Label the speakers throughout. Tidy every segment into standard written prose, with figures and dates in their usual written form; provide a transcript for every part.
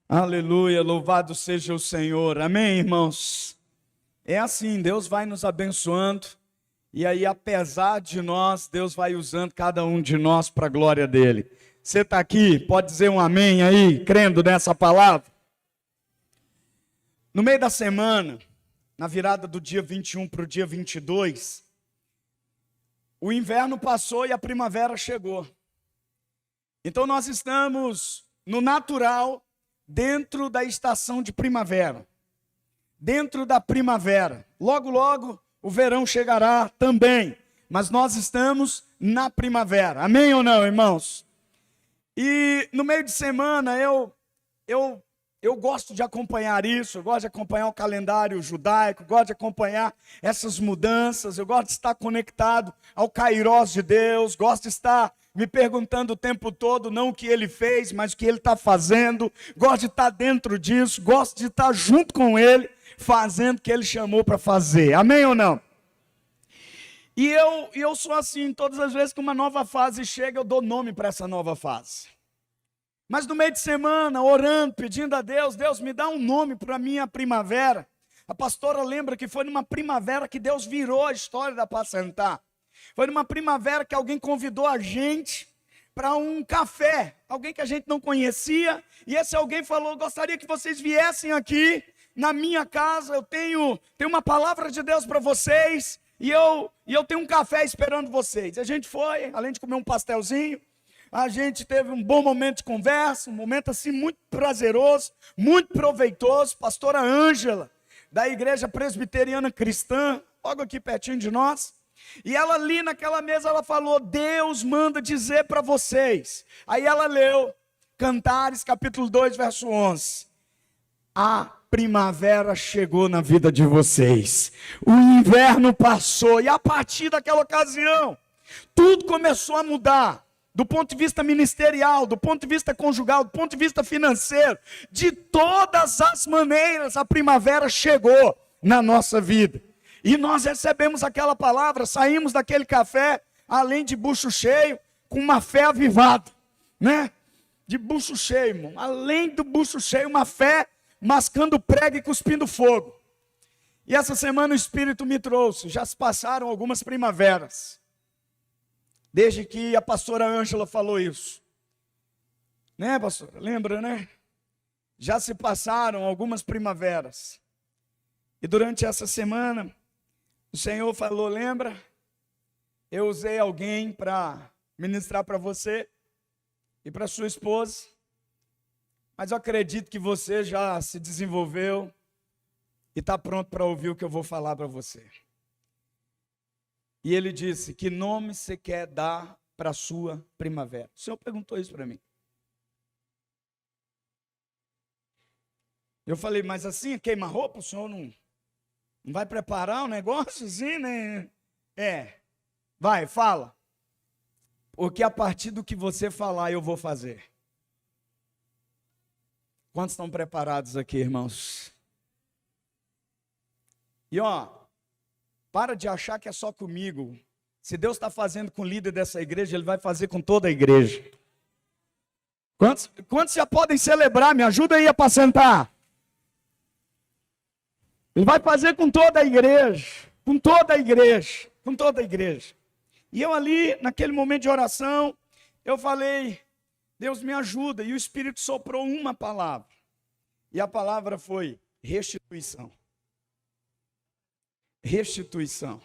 Speaker 1: Aleluia, louvado seja o Senhor. Amém, irmãos? É assim, Deus vai nos abençoando. E aí, apesar de nós, Deus vai usando cada um de nós para a glória dele. Você está aqui? Pode dizer um amém aí, crendo nessa palavra? No meio da semana, na virada do dia 21 para o dia 22, o inverno passou e a primavera chegou. Então nós estamos no natural, dentro da estação de primavera. Dentro da primavera. Logo, logo, o verão chegará também. Mas nós estamos na primavera. Amém ou não, irmãos? E no meio de semana eu gosto de acompanhar isso, eu gosto de acompanhar o calendário judaico, gosto de acompanhar essas mudanças, eu gosto de estar conectado ao Kairós de Deus, gosto de estar me perguntando o tempo todo, não o que ele fez, mas o que ele está fazendo, gosto de estar dentro disso, gosto de estar junto com ele, fazendo o que ele chamou para fazer. Amém ou não? E eu sou assim, todas as vezes que uma nova fase chega, eu dou nome para essa nova fase. Mas no meio de semana, orando, pedindo a Deus, Deus me dá um nome para a minha primavera. A pastora lembra que foi numa primavera que Deus virou a história da Apacentar. Foi numa primavera que alguém convidou a gente para um café, alguém que a gente não conhecia, e esse alguém falou, gostaria que vocês viessem aqui na minha casa, eu tenho uma palavra de Deus para vocês, e eu tenho um café esperando vocês. A gente foi, além de comer um pastelzinho, a gente teve um bom momento de conversa, um momento assim muito prazeroso, muito proveitoso. Pastora Ângela, da Igreja Presbiteriana Cristã, logo aqui pertinho de nós. E ela ali naquela mesa, ela falou, Deus manda dizer para vocês. Aí ela leu, Cantares capítulo 2, verso 11. A primavera chegou na vida de vocês. O inverno passou e a partir daquela ocasião, tudo começou a mudar. Do ponto de vista ministerial, do ponto de vista conjugal, do ponto de vista financeiro, de todas as maneiras a primavera chegou na nossa vida. E nós recebemos aquela palavra, saímos daquele café, além de bucho cheio, com uma fé avivada, né? De bucho cheio, irmão. Além do bucho cheio, uma fé mascando prego e cuspindo fogo. E essa semana o Espírito me trouxe, já se passaram algumas primaveras. Desde que a pastora Ângela falou isso. Né, pastora? Lembra, né? Já se passaram algumas primaveras. E durante essa semana, o Senhor falou, lembra? Eu usei alguém para ministrar para você e para sua esposa. Mas eu acredito que você já se desenvolveu e está pronto para ouvir o que eu vou falar para você. E ele disse, que nome você quer dar para a sua primavera? O Senhor perguntou isso para mim. Eu falei, mas assim, queima-roupa, o Senhor não vai preparar um negócio assim, né? Vai, fala. Porque a partir do que você falar, eu vou fazer. Quantos estão preparados aqui, irmãos? E para de achar que é só comigo. Se Deus está fazendo com o líder dessa igreja, Ele vai fazer com toda a igreja. Quantos já podem celebrar? Me ajuda aí a apacentar. Ele vai fazer com toda a igreja. Com toda a igreja. Com toda a igreja. E eu ali, naquele momento de oração, eu falei, Deus me ajuda. E o Espírito soprou uma palavra. E a palavra foi restituição. Restituição.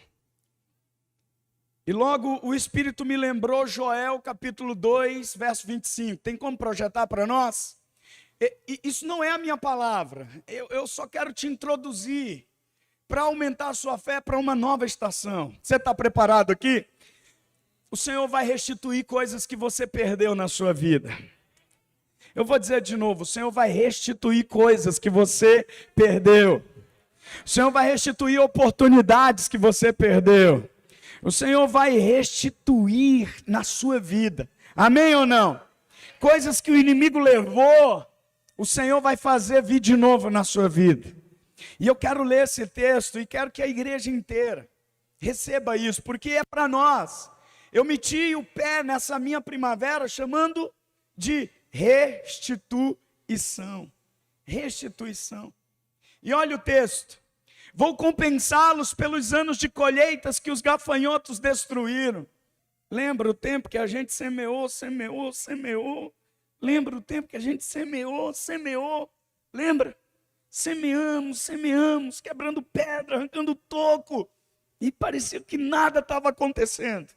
Speaker 1: E logo o Espírito me lembrou Joel capítulo 2, verso 25. Tem como projetar para nós? Isso não é a minha palavra. Eu só quero te introduzir para aumentar a sua fé para uma nova estação. Você está preparado aqui? O Senhor vai restituir coisas que você perdeu na sua vida. Eu vou dizer de novo, o Senhor vai restituir coisas que você perdeu. O Senhor vai restituir oportunidades que você perdeu. O Senhor vai restituir na sua vida. Amém ou não? Coisas que o inimigo levou, o Senhor vai fazer vir de novo na sua vida. E eu quero ler esse texto e quero que a igreja inteira receba isso, porque é para nós. Eu meti o pé nessa minha primavera chamando de restituição. restituição. E olha o texto: vou compensá-los pelos anos de colheitas que os gafanhotos destruíram. Lembra o tempo que a gente semeou? Lembra o tempo que a gente semeou? Lembra? Semeamos, quebrando pedra, arrancando toco. E parecia que nada estava acontecendo.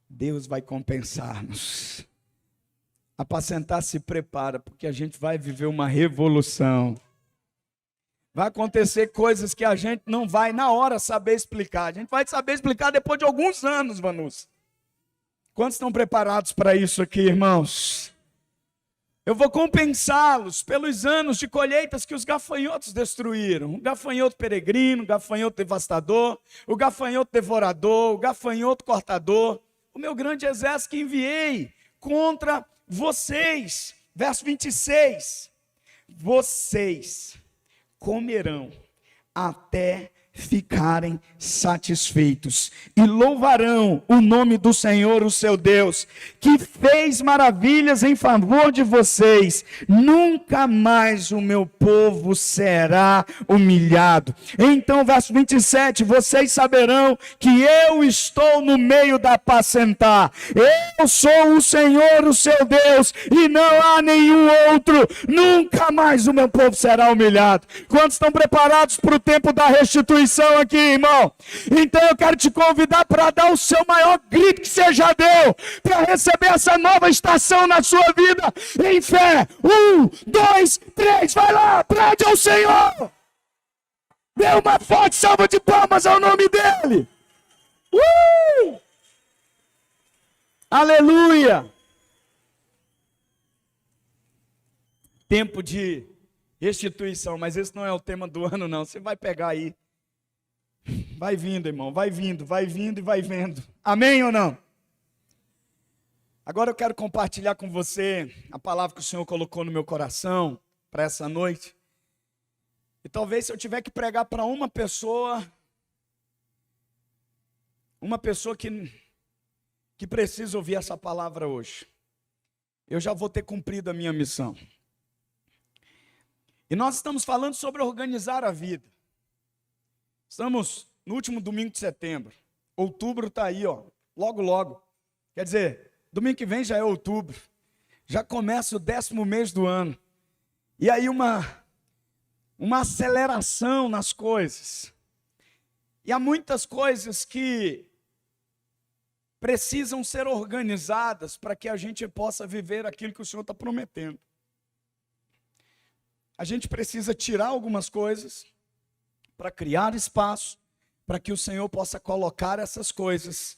Speaker 1: Deus vai compensar-nos. Apacentar se prepara, porque a gente vai viver uma revolução. Vai acontecer coisas que a gente não vai na hora saber explicar. A gente vai saber explicar depois de alguns anos, Vanus. Quantos estão preparados para isso aqui, irmãos? Eu vou compensá-los pelos anos de colheitas que os gafanhotos destruíram. O gafanhoto peregrino, o gafanhoto devastador, o gafanhoto devorador, o gafanhoto cortador. O meu grande exército que enviei contra vocês. Verso 26. Vocês comerão até ficarem satisfeitos e louvarão o nome do Senhor, o seu Deus, que fez maravilhas em favor de vocês. Nunca mais o meu povo será humilhado. Então, verso 27, vocês saberão que eu estou no meio da apacentar. Eu sou o Senhor, o seu Deus, e não há nenhum outro. Nunca mais o meu povo será humilhado. Quantos estão preparados para o tempo da restituição aqui, irmão? Então eu quero te convidar para dar o seu maior grito que você já deu, para receber essa nova estação na sua vida, em fé. 1, 2, 3, vai lá, aplaude ao Senhor. Dê uma forte salva de palmas ao nome dele. Aleluia. Tempo de restituição, mas esse não é o tema do ano, não. Você vai pegar aí. Vai vindo, irmão, vai vindo e vai vendo. Amém ou não? Agora eu quero compartilhar com você a palavra que o Senhor colocou no meu coração para essa noite. E talvez se eu tiver que pregar para uma pessoa que precisa ouvir essa palavra hoje, eu já vou ter cumprido a minha missão. E nós estamos falando sobre organizar a vida. Estamos no último domingo de setembro. Outubro está aí, ó, logo. Quer dizer, domingo que vem já é outubro. Já começa o 10º mês do ano. E aí uma aceleração nas coisas. E há muitas coisas que precisam ser organizadas para que a gente possa viver aquilo que o Senhor está prometendo. A gente precisa tirar algumas coisas para criar espaço, para que o Senhor possa colocar essas coisas,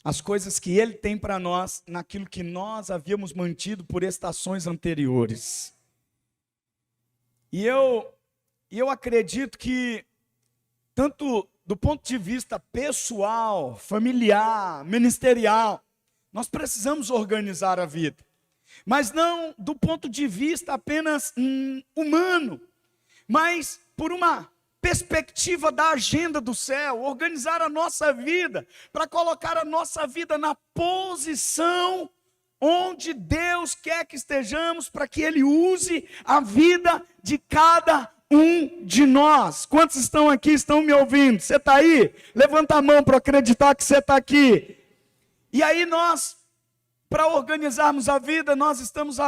Speaker 1: as coisas que Ele tem para nós, naquilo que nós havíamos mantido por estações anteriores. E eu acredito que, tanto do ponto de vista pessoal, familiar, ministerial, nós precisamos organizar a vida. Mas não do ponto de vista apenas humano, mas por uma perspectiva da agenda do céu, organizar a nossa vida, para colocar a nossa vida na posição onde Deus quer que estejamos, para que Ele use a vida de cada um de nós. Quantos estão aqui, estão me ouvindo? Você está aí? Levanta a mão para acreditar que você está aqui. E aí nós, para organizarmos a vida, nós estamos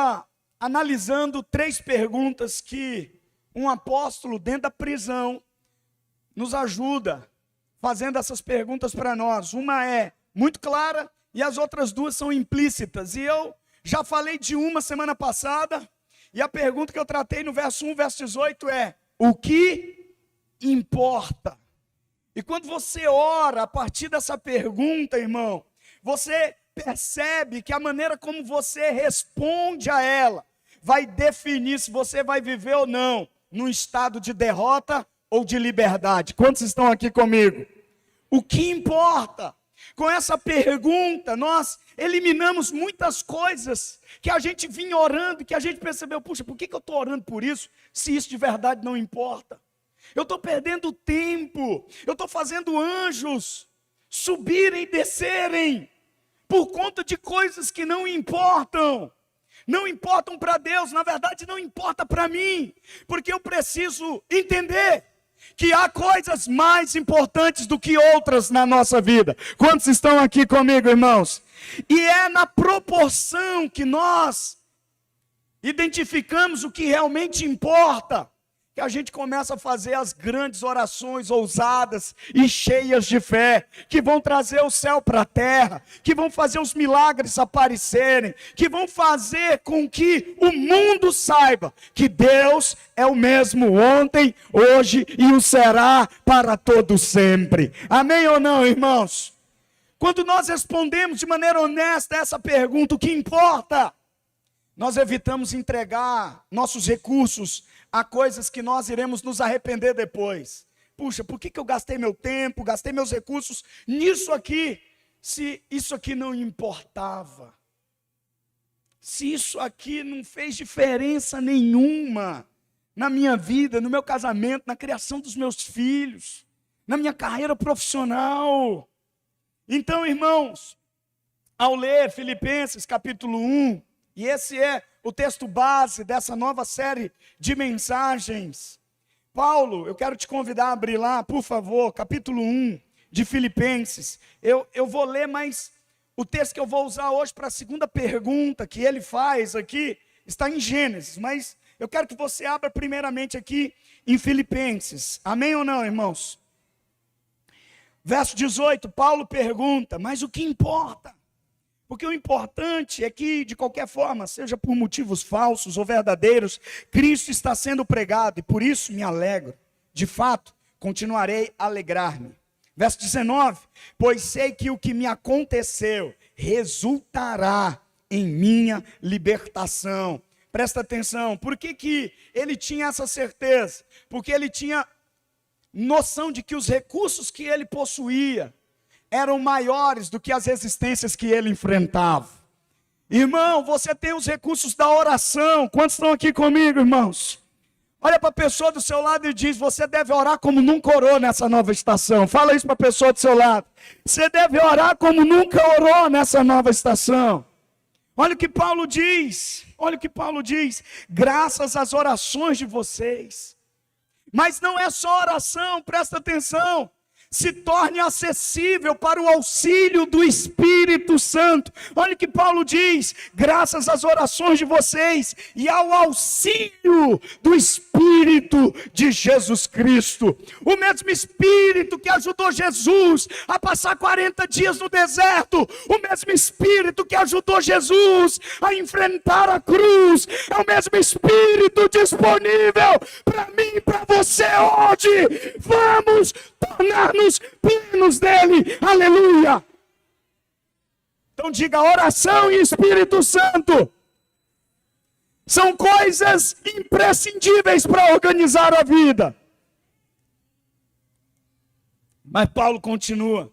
Speaker 1: analisando 3 perguntas que um apóstolo dentro da prisão nos ajuda, fazendo essas perguntas para nós. Uma é muito clara e as outras 2 são implícitas. E eu já falei de uma semana passada, e a pergunta que eu tratei no verso 1, verso 18 é: o que importa? E quando você ora a partir dessa pergunta, irmão, você percebe que a maneira como você responde a ela vai definir se você vai viver ou não num estado de derrota ou de liberdade. Quantos estão aqui comigo? O que importa? Com essa pergunta, nós eliminamos muitas coisas que a gente vinha orando, que a gente percebeu: puxa, por que eu estou orando por isso, se isso de verdade não importa? Eu estou perdendo tempo, eu estou fazendo anjos subirem e descerem, por conta de coisas que não importam. Não importam para Deus, na verdade não importa para mim, porque eu preciso entender que há coisas mais importantes do que outras na nossa vida. Quantos estão aqui comigo, irmãos? E é na proporção que nós identificamos o que realmente importa, que a gente começa a fazer as grandes orações ousadas e cheias de fé, que vão trazer o céu para a terra, que vão fazer os milagres aparecerem, que vão fazer com que o mundo saiba que Deus é o mesmo ontem, hoje e o será para todo sempre. Amém ou não, irmãos? Quando nós respondemos de maneira honesta essa pergunta, o que importa? Nós evitamos entregar nossos recursos a coisas que nós iremos nos arrepender depois. Puxa, por que eu gastei meu tempo, gastei meus recursos nisso aqui, se isso aqui não importava? Se isso aqui não fez diferença nenhuma na minha vida, no meu casamento, na criação dos meus filhos, na minha carreira profissional. Então, irmãos, ao ler Filipenses capítulo 1, e esse é o texto base dessa nova série de mensagens. Paulo, eu quero te convidar a abrir lá, por favor, capítulo 1 de Filipenses. Eu vou ler, mas o texto que eu vou usar hoje para a segunda pergunta que ele faz aqui, está em Gênesis, mas eu quero que você abra primeiramente aqui em Filipenses. Amém ou não, irmãos? Verso 18, Paulo pergunta, mas o que importa? Porque o importante é que, de qualquer forma, seja por motivos falsos ou verdadeiros, Cristo está sendo pregado, e por isso me alegro. De fato, continuarei a alegrar-me. Verso 19, pois sei que o que me aconteceu resultará em minha libertação. Presta atenção, por que ele tinha essa certeza? Porque ele tinha noção de que os recursos que ele possuía eram maiores do que as resistências que ele enfrentava. Irmão, você tem os recursos da oração. Quantos estão aqui comigo, irmãos? Olha para a pessoa do seu lado e diz, você deve orar como nunca orou nessa nova estação. Fala isso para a pessoa do seu lado. Você deve orar como nunca orou nessa nova estação. Olha o que Paulo diz. Olha o que Paulo diz. Graças às orações de vocês. Mas não é só oração, presta atenção. Se torne acessível para o auxílio do Espírito Santo. Olha o que Paulo diz, graças às orações de vocês e ao auxílio do Espírito de Jesus Cristo. O mesmo Espírito que ajudou Jesus a passar 40 dias no deserto, o mesmo Espírito que ajudou Jesus a enfrentar a cruz, é o mesmo Espírito disponível para mim e para você hoje. Vamos tornar-nos plenos dele, aleluia. Então diga, oração e Espírito Santo são coisas imprescindíveis para organizar a vida. Mas Paulo continua,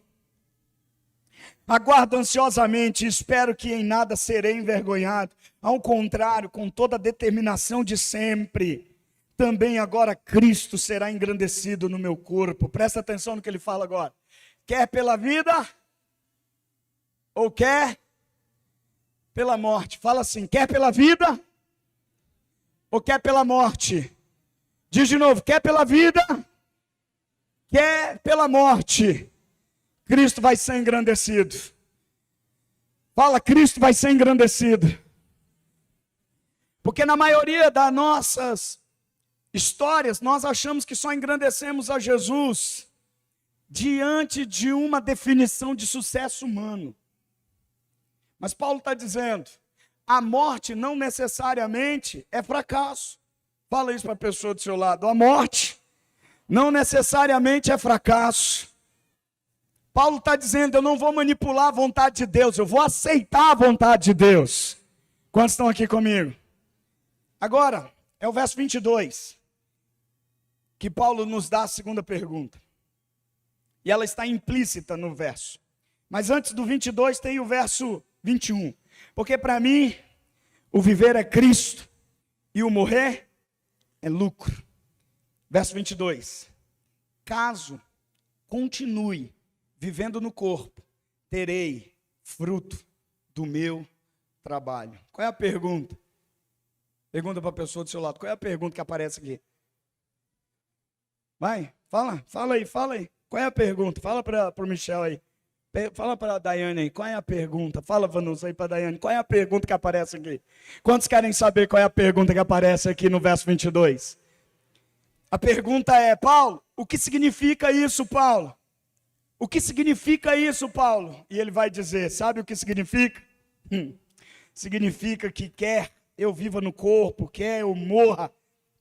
Speaker 1: aguardo ansiosamente e espero que em nada serei envergonhado, ao contrário, com toda a determinação de sempre, também agora Cristo será engrandecido no meu corpo. Presta atenção no que ele fala agora. Quer pela vida ou quer pela morte? Fala assim, quer pela vida ou quer pela morte? Diz de novo, quer pela vida, quer pela morte? Cristo vai ser engrandecido. Fala, Cristo vai ser engrandecido. Porque na maioria das nossas histórias, nós achamos que só engrandecemos a Jesus diante de uma definição de sucesso humano. Mas Paulo está dizendo, a morte não necessariamente é fracasso. Fala isso para a pessoa do seu lado, a morte não necessariamente é fracasso. Paulo está dizendo, eu não vou manipular a vontade de Deus, eu vou aceitar a vontade de Deus. Quantos estão aqui comigo? Agora, é o verso 22. Que Paulo nos dá a segunda pergunta. E ela está implícita no verso. Mas antes do 22 tem o verso 21. Porque para mim, o viver é Cristo e o morrer é lucro. Verso 22. Caso continue vivendo no corpo, terei fruto do meu trabalho. Qual é a pergunta? Pergunta para a pessoa do seu lado. Qual é a pergunta que aparece aqui? Vai, fala aí. Qual é a pergunta? Fala para o Michel aí. Fala para a Daiane aí. Qual é a pergunta? Fala, Vanusa, aí para a Daiane. Qual é a pergunta que aparece aqui? Quantos querem saber qual é a pergunta que aparece aqui no verso 22? A pergunta é, Paulo, o que significa isso, Paulo? O que significa isso, Paulo? E ele vai dizer, sabe o que significa? Significa que quer eu viva no corpo, quer eu morra,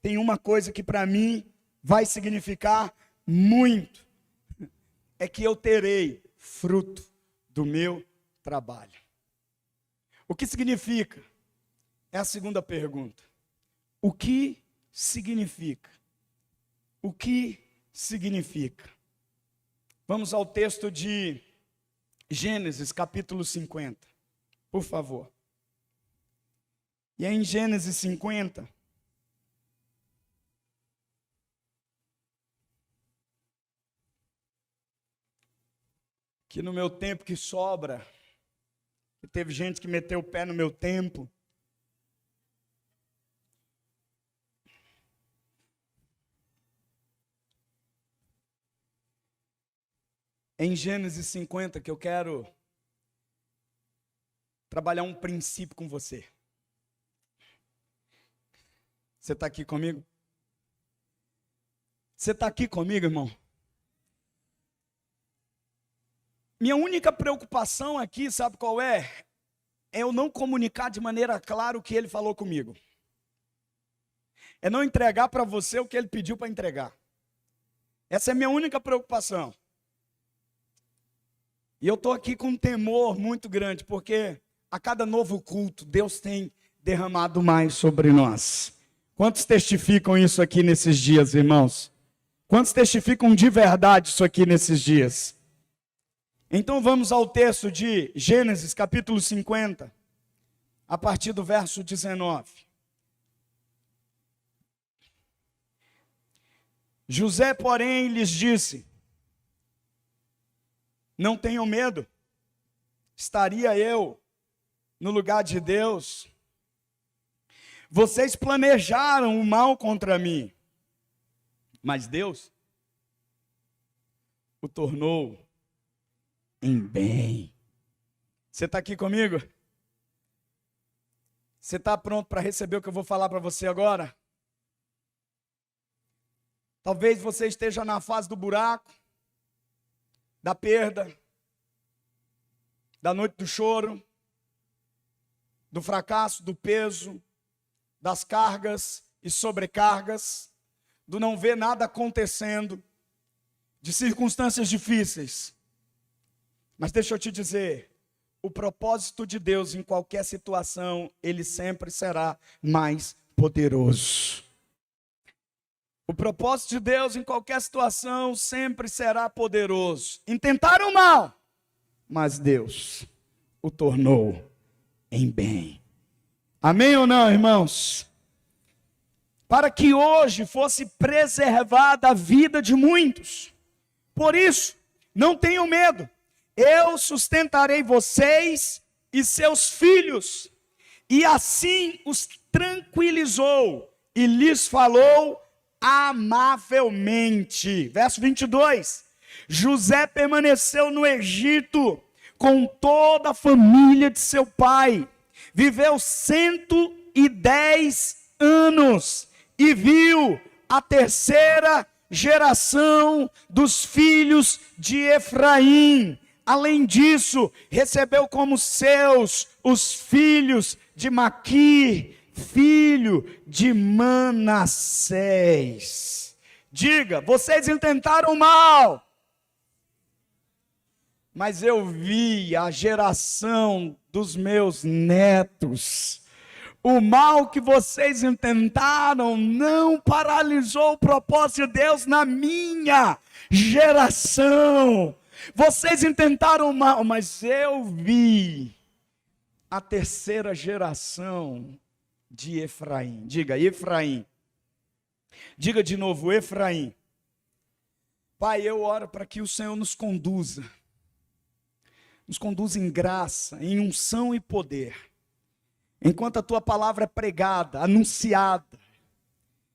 Speaker 1: tem uma coisa que para mim vai significar muito. É que eu terei fruto do meu trabalho. O que significa? É a segunda pergunta. O que significa? O que significa? Vamos ao texto de Gênesis, capítulo 50, por favor. E é em Gênesis 50, que no meu tempo que sobra, que teve gente que meteu o pé no meu tempo, em Gênesis 50 que eu quero trabalhar um princípio com você. Você está aqui comigo? Você está aqui comigo, irmão? Minha única preocupação aqui, sabe qual é? É eu não comunicar de maneira clara o que ele falou comigo. É não entregar para você o que ele pediu para entregar. Essa é a minha única preocupação. E eu estou aqui com um temor muito grande, porque a cada novo culto, Deus tem derramado mais sobre nós. Quantos testificam isso aqui nesses dias, irmãos? Quantos testificam de verdade isso aqui nesses dias? Então vamos ao texto de Gênesis, capítulo 50, a partir do verso 19. José, porém, lhes disse: não tenham medo, estaria eu no lugar de Deus? Vocês planejaram o mal contra mim, mas Deus o tornou em bem. Você está aqui comigo? Você está pronto para receber o que eu vou falar para você agora? Talvez você esteja na fase do buraco, da perda, da noite do choro, do fracasso, do peso, das cargas e sobrecargas, do não ver nada acontecendo, de circunstâncias difíceis. Mas deixa eu te dizer, o propósito de Deus em qualquer situação, ele sempre será mais poderoso. O propósito de Deus em qualquer situação sempre será poderoso. Intentaram mal, mas Deus o tornou em bem. Amém ou não, irmãos? Para que hoje fosse preservada a vida de muitos. Por isso, não tenham medo. Eu sustentarei vocês e seus filhos. E assim os tranquilizou e lhes falou amavelmente. Verso 22. José permaneceu no Egito com toda a família de seu pai. Viveu 110 anos e viu a terceira geração dos filhos de Efraim. Além disso, recebeu como seus os filhos de Maqui, filho de Manassés. Diga, vocês intentaram mal, mas eu vi a geração dos meus netos. O mal que vocês intentaram não paralisou o propósito de Deus na minha geração. Vocês intentaram mal, mas eu vi a terceira geração de Efraim. Diga, Efraim. Diga de novo, Efraim. Pai, eu oro para que o Senhor nos conduza nos conduz em graça, em unção e poder. Enquanto a tua palavra é pregada, anunciada,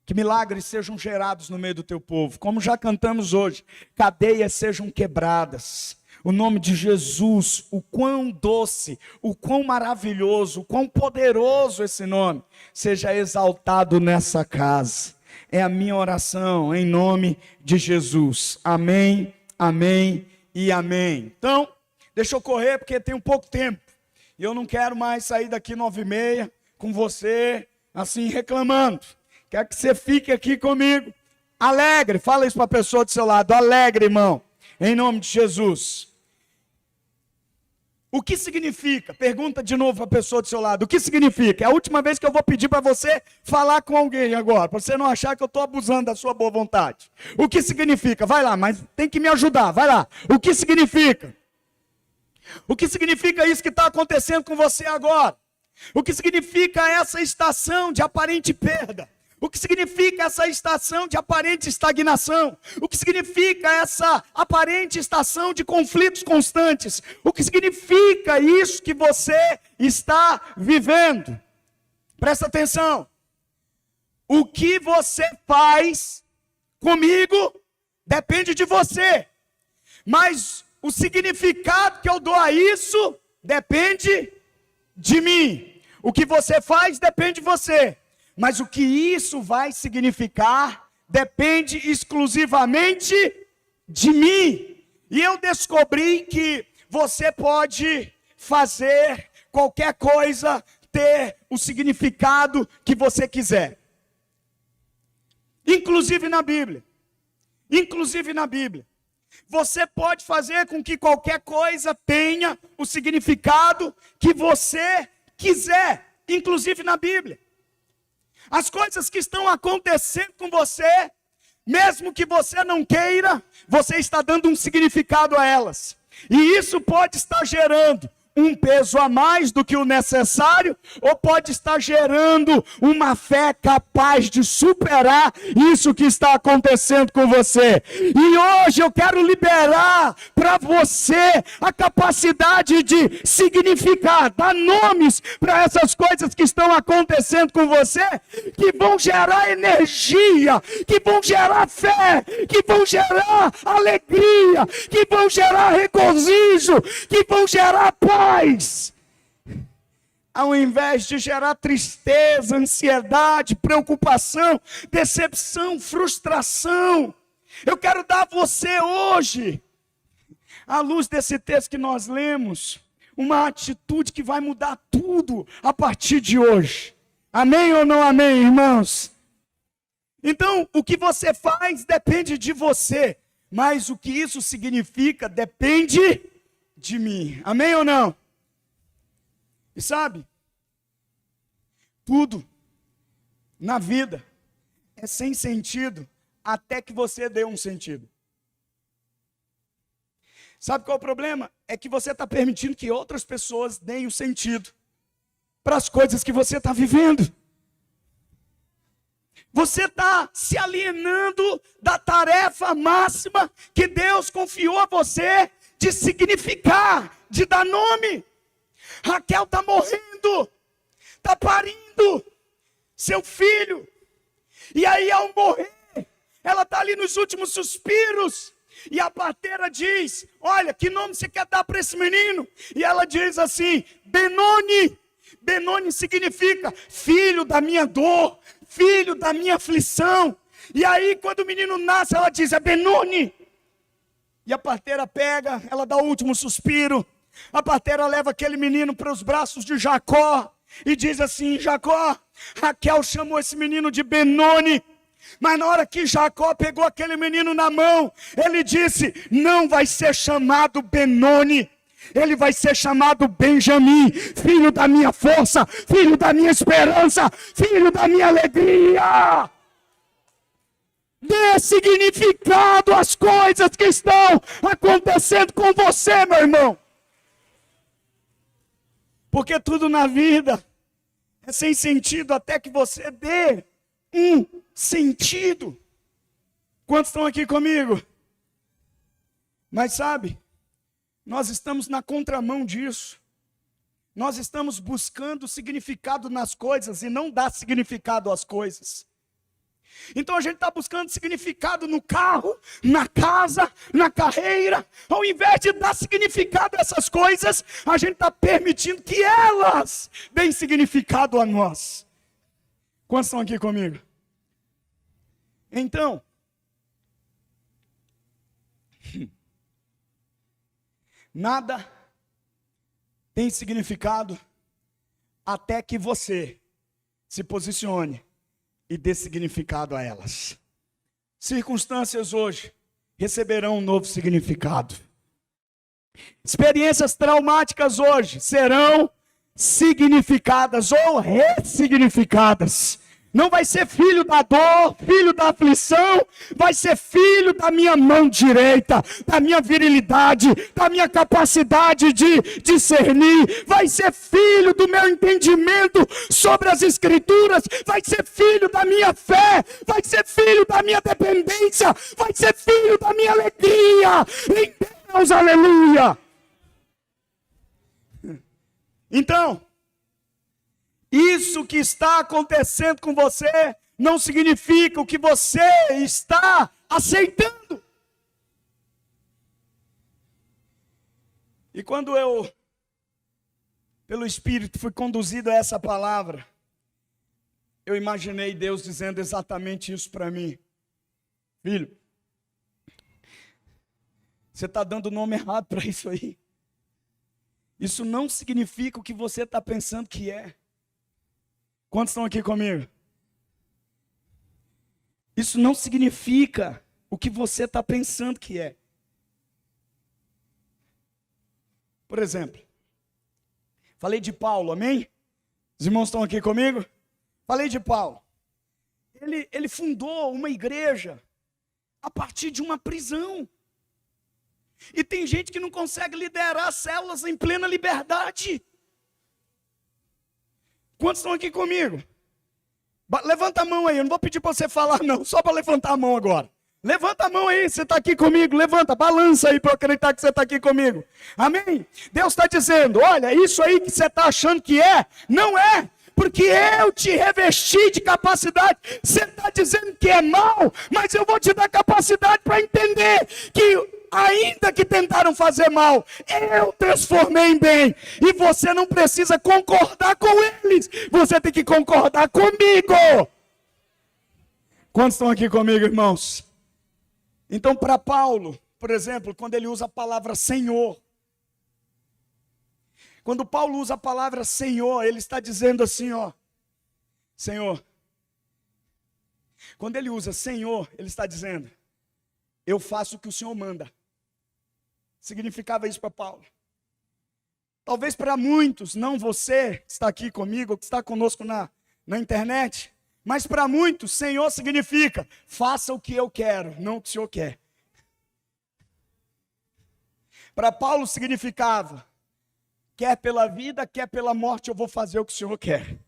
Speaker 1: que milagres sejam gerados no meio do teu povo. Como já cantamos hoje, cadeias sejam quebradas. O nome de Jesus, o quão doce, o quão maravilhoso, o quão poderoso esse nome, seja exaltado nessa casa. É a minha oração em nome de Jesus. Amém, amém e amém. Então, deixa eu correr porque tem um pouco tempo. E eu não quero mais sair daqui 9h30 com você assim reclamando. Quero que você fique aqui comigo, alegre. Fala isso para a pessoa do seu lado, alegre, irmão, em nome de Jesus. O que significa? Pergunta de novo para a pessoa do seu lado, o que significa? É a última vez que eu vou pedir para você falar com alguém agora, para você não achar que eu estou abusando da sua boa vontade. O que significa? Vai lá, mas tem que me ajudar, vai lá. O que significa? O que significa isso que está acontecendo com você agora? O que significa essa estação de aparente perda? O que significa essa estação de aparente estagnação? O que significa essa aparente estação de conflitos constantes? O que significa isso que você está vivendo? Presta atenção. O que você faz comigo depende de você. Mas o significado que eu dou a isso depende de mim. O que você faz depende de você. Mas o que isso vai significar depende exclusivamente de mim. E eu descobri que você pode fazer qualquer coisa ter o significado que você quiser. Inclusive na Bíblia. Inclusive na Bíblia. Você pode fazer com que qualquer coisa tenha o significado que você quiser. Inclusive na Bíblia. As coisas que estão acontecendo com você, mesmo que você não queira, você está dando um significado a elas. E isso pode estar gerando um peso a mais do que o necessário, ou pode estar gerando uma fé capaz de superar isso que está acontecendo com você. E hoje eu quero liberar para você a capacidade de significar, dar nomes para essas coisas que estão acontecendo com você, que vão gerar energia, que vão gerar fé, que vão gerar alegria, que vão gerar regozijo, que vão gerar paz. Ao invés de gerar tristeza, ansiedade, preocupação, decepção, frustração, eu quero dar a você hoje, à luz desse texto que nós lemos, uma atitude que vai mudar tudo a partir de hoje. Amém ou não amém, irmãos? Então, o que você faz depende de você, mas o que isso significa depende de mim. Amém ou não? E sabe, tudo na vida é sem sentido até que você dê um sentido. Sabe qual é o problema? É que você está permitindo que outras pessoas deem o sentido para as coisas que você está vivendo. Você está se alienando da tarefa máxima que Deus confiou a você de significar, de dar nome. Raquel está morrendo, está parindo seu filho, e aí ao morrer, ela está ali nos últimos suspiros, e a parteira diz, olha, que nome você quer dar para esse menino? E ela diz assim, Benoni. Benoni significa filho da minha dor, filho da minha aflição. E aí quando o menino nasce, ela diz, é Benoni. E a parteira pega, ela dá o último suspiro. A parteira leva aquele menino para os braços de Jacó e diz assim, Jacó, Raquel chamou esse menino de Benoni. Mas na hora que Jacó pegou aquele menino na mão, ele disse, não vai ser chamado Benoni, ele vai ser chamado Benjamim, filho da minha força, filho da minha esperança, filho da minha alegria. Dê significado às coisas que estão acontecendo com você, meu irmão. Porque tudo na vida é sem sentido até que você dê um sentido. Quantos estão aqui comigo? Mas sabe, nós estamos na contramão disso. Nós estamos buscando significado nas coisas e não dar significado às coisas. Então a gente está buscando significado no carro, na casa, na carreira. Ao invés de dar significado a essas coisas, a gente está permitindo que elas deem significado a nós. Quantos estão aqui comigo? Então, nada tem significado até que você se posicione e dê significado a elas. Circunstâncias hoje receberão um novo significado. Experiências traumáticas hoje serão significadas ou ressignificadas. Não vai ser filho da dor, filho da aflição, vai ser filho da minha mão direita, da minha virilidade, da minha capacidade de discernir, vai ser filho do meu entendimento sobre as escrituras, vai ser filho da minha fé, vai ser filho da minha dependência, vai ser filho da minha alegria, em Deus, aleluia. Então, isso que está acontecendo com você não significa o que você está aceitando. E quando eu, pelo Espírito, fui conduzido a essa palavra, eu imaginei Deus dizendo exatamente isso para mim. Filho, você está dando o nome errado para isso aí. Isso não significa o que você está pensando que é. Quantos estão aqui comigo? Isso não significa o que você está pensando que é. Por exemplo, falei de Paulo, amém? Os irmãos estão aqui comigo? Falei de Paulo. Ele fundou uma igreja a partir de uma prisão. E tem gente que não consegue liderar células em plena liberdade. Quantos estão aqui comigo? Levanta a mão aí, eu não vou pedir para você falar não, só para levantar a mão agora. Levanta a mão aí, você está aqui comigo, levanta, balança aí para eu acreditar que você está aqui comigo. Amém? Deus está dizendo, olha, isso aí que você está achando que é, não é. Porque eu te revesti de capacidade. Você está dizendo que é mal, mas eu vou te dar capacidade para entender que ainda que tentaram fazer mal, eu transformei em bem. E você não precisa concordar com eles, você tem que concordar comigo. Quantos estão aqui comigo, irmãos? Então, para Paulo, por exemplo, quando ele usa a palavra Senhor, quando Paulo usa a palavra Senhor, ele está dizendo assim, ó, Senhor. Quando ele usa Senhor, ele está dizendo, eu faço o que o Senhor manda. Significava isso para Paulo. Talvez para muitos, não você que está aqui comigo, que está conosco na internet, mas para muitos, Senhor significa, faça o que eu quero, não o que o Senhor quer. Para Paulo significava, quer pela vida, quer pela morte, eu vou fazer o que o Senhor quer.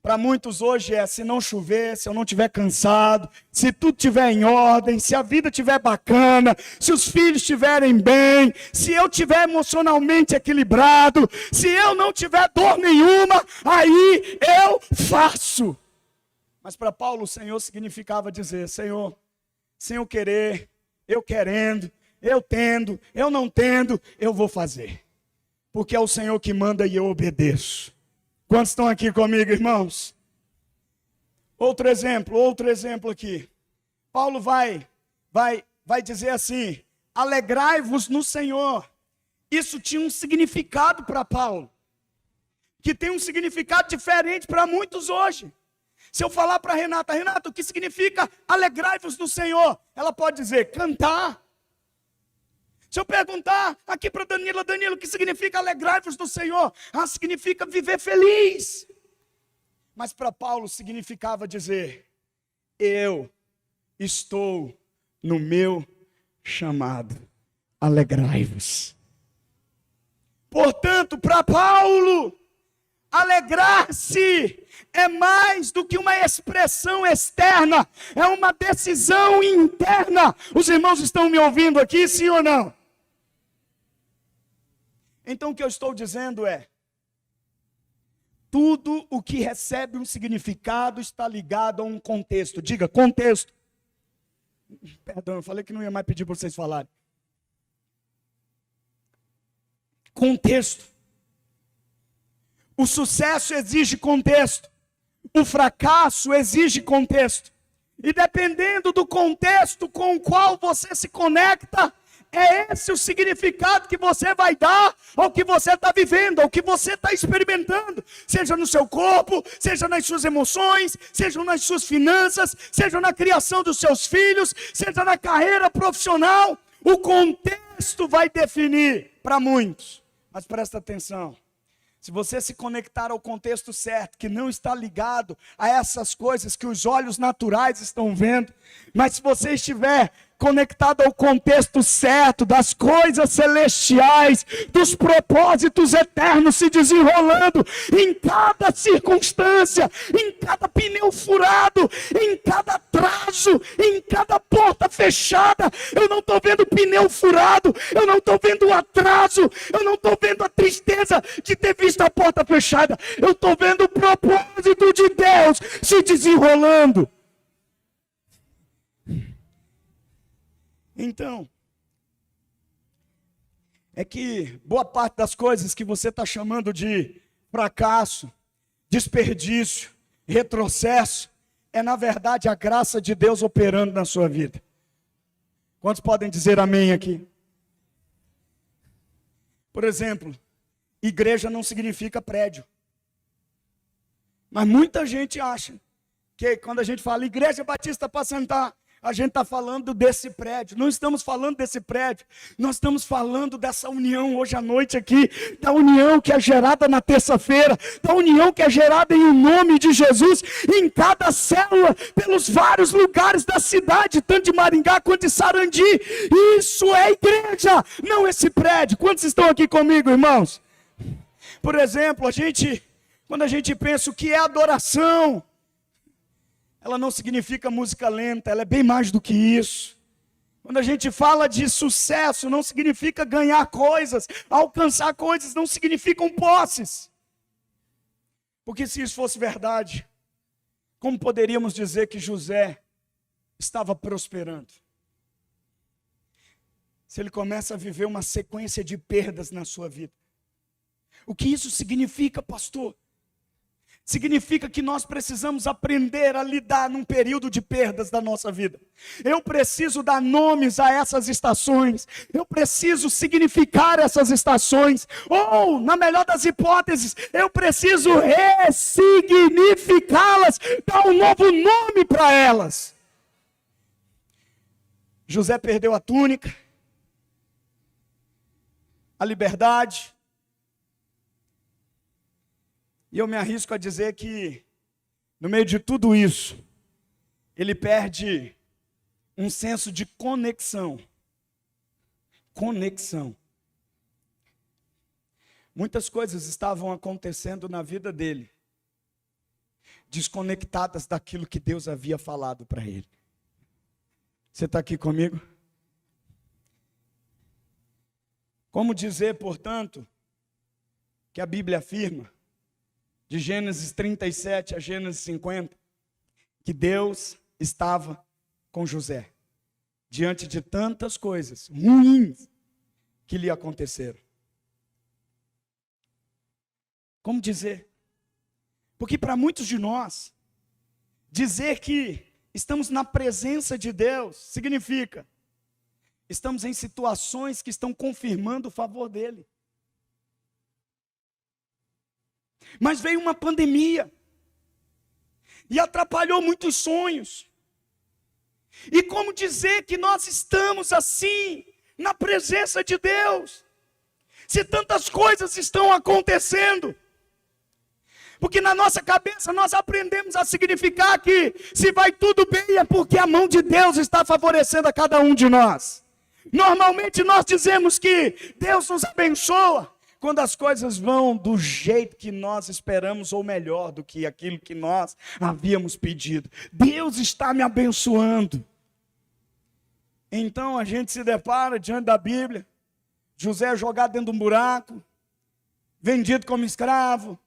Speaker 1: Para muitos hoje é, se não chover, se eu não estiver cansado, se tudo estiver em ordem, se a vida estiver bacana, se os filhos estiverem bem, se eu estiver emocionalmente equilibrado, se eu não tiver dor nenhuma, aí eu faço. Mas para Paulo o Senhor significava dizer, Senhor, sem eu querer, eu querendo, eu tendo, eu não tendo, eu vou fazer. Porque é o Senhor que manda e eu obedeço. Quantos estão aqui comigo, irmãos? Outro exemplo aqui. Paulo vai dizer assim, alegrai-vos no Senhor. Isso tinha um significado para Paulo, que tem um significado diferente para muitos hoje. Se eu falar para Renata, o que significa alegrai-vos no Senhor? Ela pode dizer, cantar. Se eu perguntar aqui para Danilo, o que significa alegrai-vos no Senhor? Significa viver feliz. Mas para Paulo significava dizer, eu estou no meu chamado, alegrai-vos. Portanto, para Paulo, alegrar-se é mais do que uma expressão externa, é uma decisão interna. Os irmãos estão me ouvindo aqui, sim ou não? Então o que eu estou dizendo é, tudo o que recebe um significado está ligado a um contexto. Diga, contexto. Perdão, eu falei que não ia mais pedir para vocês falarem. Contexto. O sucesso exige contexto. O fracasso exige contexto. E dependendo do contexto com o qual você se conecta, é esse o significado que você vai dar ao que você está vivendo, ao que você está experimentando. Seja no seu corpo, seja nas suas emoções, seja nas suas finanças, seja na criação dos seus filhos, seja na carreira profissional. O contexto vai definir para muitos. Mas presta atenção. Se você se conectar ao contexto certo, que não está ligado a essas coisas que os olhos naturais estão vendo, mas se você estiver conectado ao contexto certo, das coisas celestiais, dos propósitos eternos se desenrolando em cada circunstância, em cada pneu furado, em cada atraso, em cada porta fechada. Eu não estou vendo pneu furado, eu não estou vendo atraso, eu não estou vendo a tristeza de ter visto a porta fechada, eu estou vendo o propósito de Deus se desenrolando. Então, é que boa parte das coisas que você está chamando de fracasso, desperdício, retrocesso, é na verdade a graça de Deus operando na sua vida. Quantos podem dizer amém aqui? Por exemplo, igreja não significa prédio. Mas muita gente acha que quando a gente fala Igreja Batista para sentar, a gente está falando desse prédio. Não estamos falando desse prédio. Nós estamos falando dessa união hoje à noite aqui. Da união que é gerada na terça-feira. Da união que é gerada em nome de Jesus. Em cada célula. Pelos vários lugares da cidade. Tanto de Maringá quanto de Sarandi. Isso é igreja. Não esse prédio. Quantos estão aqui comigo, irmãos? Por exemplo, quando a gente pensa o que é adoração, ela não significa música lenta, ela é bem mais do que isso. Quando a gente fala de sucesso, não significa ganhar coisas, alcançar coisas, não significam posses. Porque se isso fosse verdade, como poderíamos dizer que José estava prosperando? Se ele começa a viver uma sequência de perdas na sua vida. O que isso significa, pastor? Significa que nós precisamos aprender a lidar num período de perdas da nossa vida. Eu preciso dar nomes a essas estações. Eu preciso significar essas estações. Ou, na melhor das hipóteses, eu preciso ressignificá-las, dar um novo nome para elas. José perdeu a túnica, a liberdade. E eu me arrisco a dizer que, no meio de tudo isso, ele perde um senso de conexão. Conexão. Muitas coisas estavam acontecendo na vida dele, desconectadas daquilo que Deus havia falado para ele. Você está aqui comigo? Como dizer, portanto, que a Bíblia afirma, de Gênesis 37 a Gênesis 50, que Deus estava com José, diante de tantas coisas ruins que lhe aconteceram. Como dizer? Porque para muitos de nós, dizer que estamos na presença de Deus significa estamos em situações que estão confirmando o favor dele. Mas veio uma pandemia e atrapalhou muitos sonhos. E como dizer que nós estamos assim na presença de Deus, se tantas coisas estão acontecendo? Porque na nossa cabeça nós aprendemos a significar que se vai tudo bem é porque a mão de Deus está favorecendo a cada um de nós. Normalmente nós dizemos que Deus nos abençoa quando as coisas vão do jeito que nós esperamos, ou melhor do que aquilo que nós havíamos pedido. Deus está me abençoando. Então a gente se depara diante da Bíblia, José é jogado dentro de um buraco, vendido como escravo,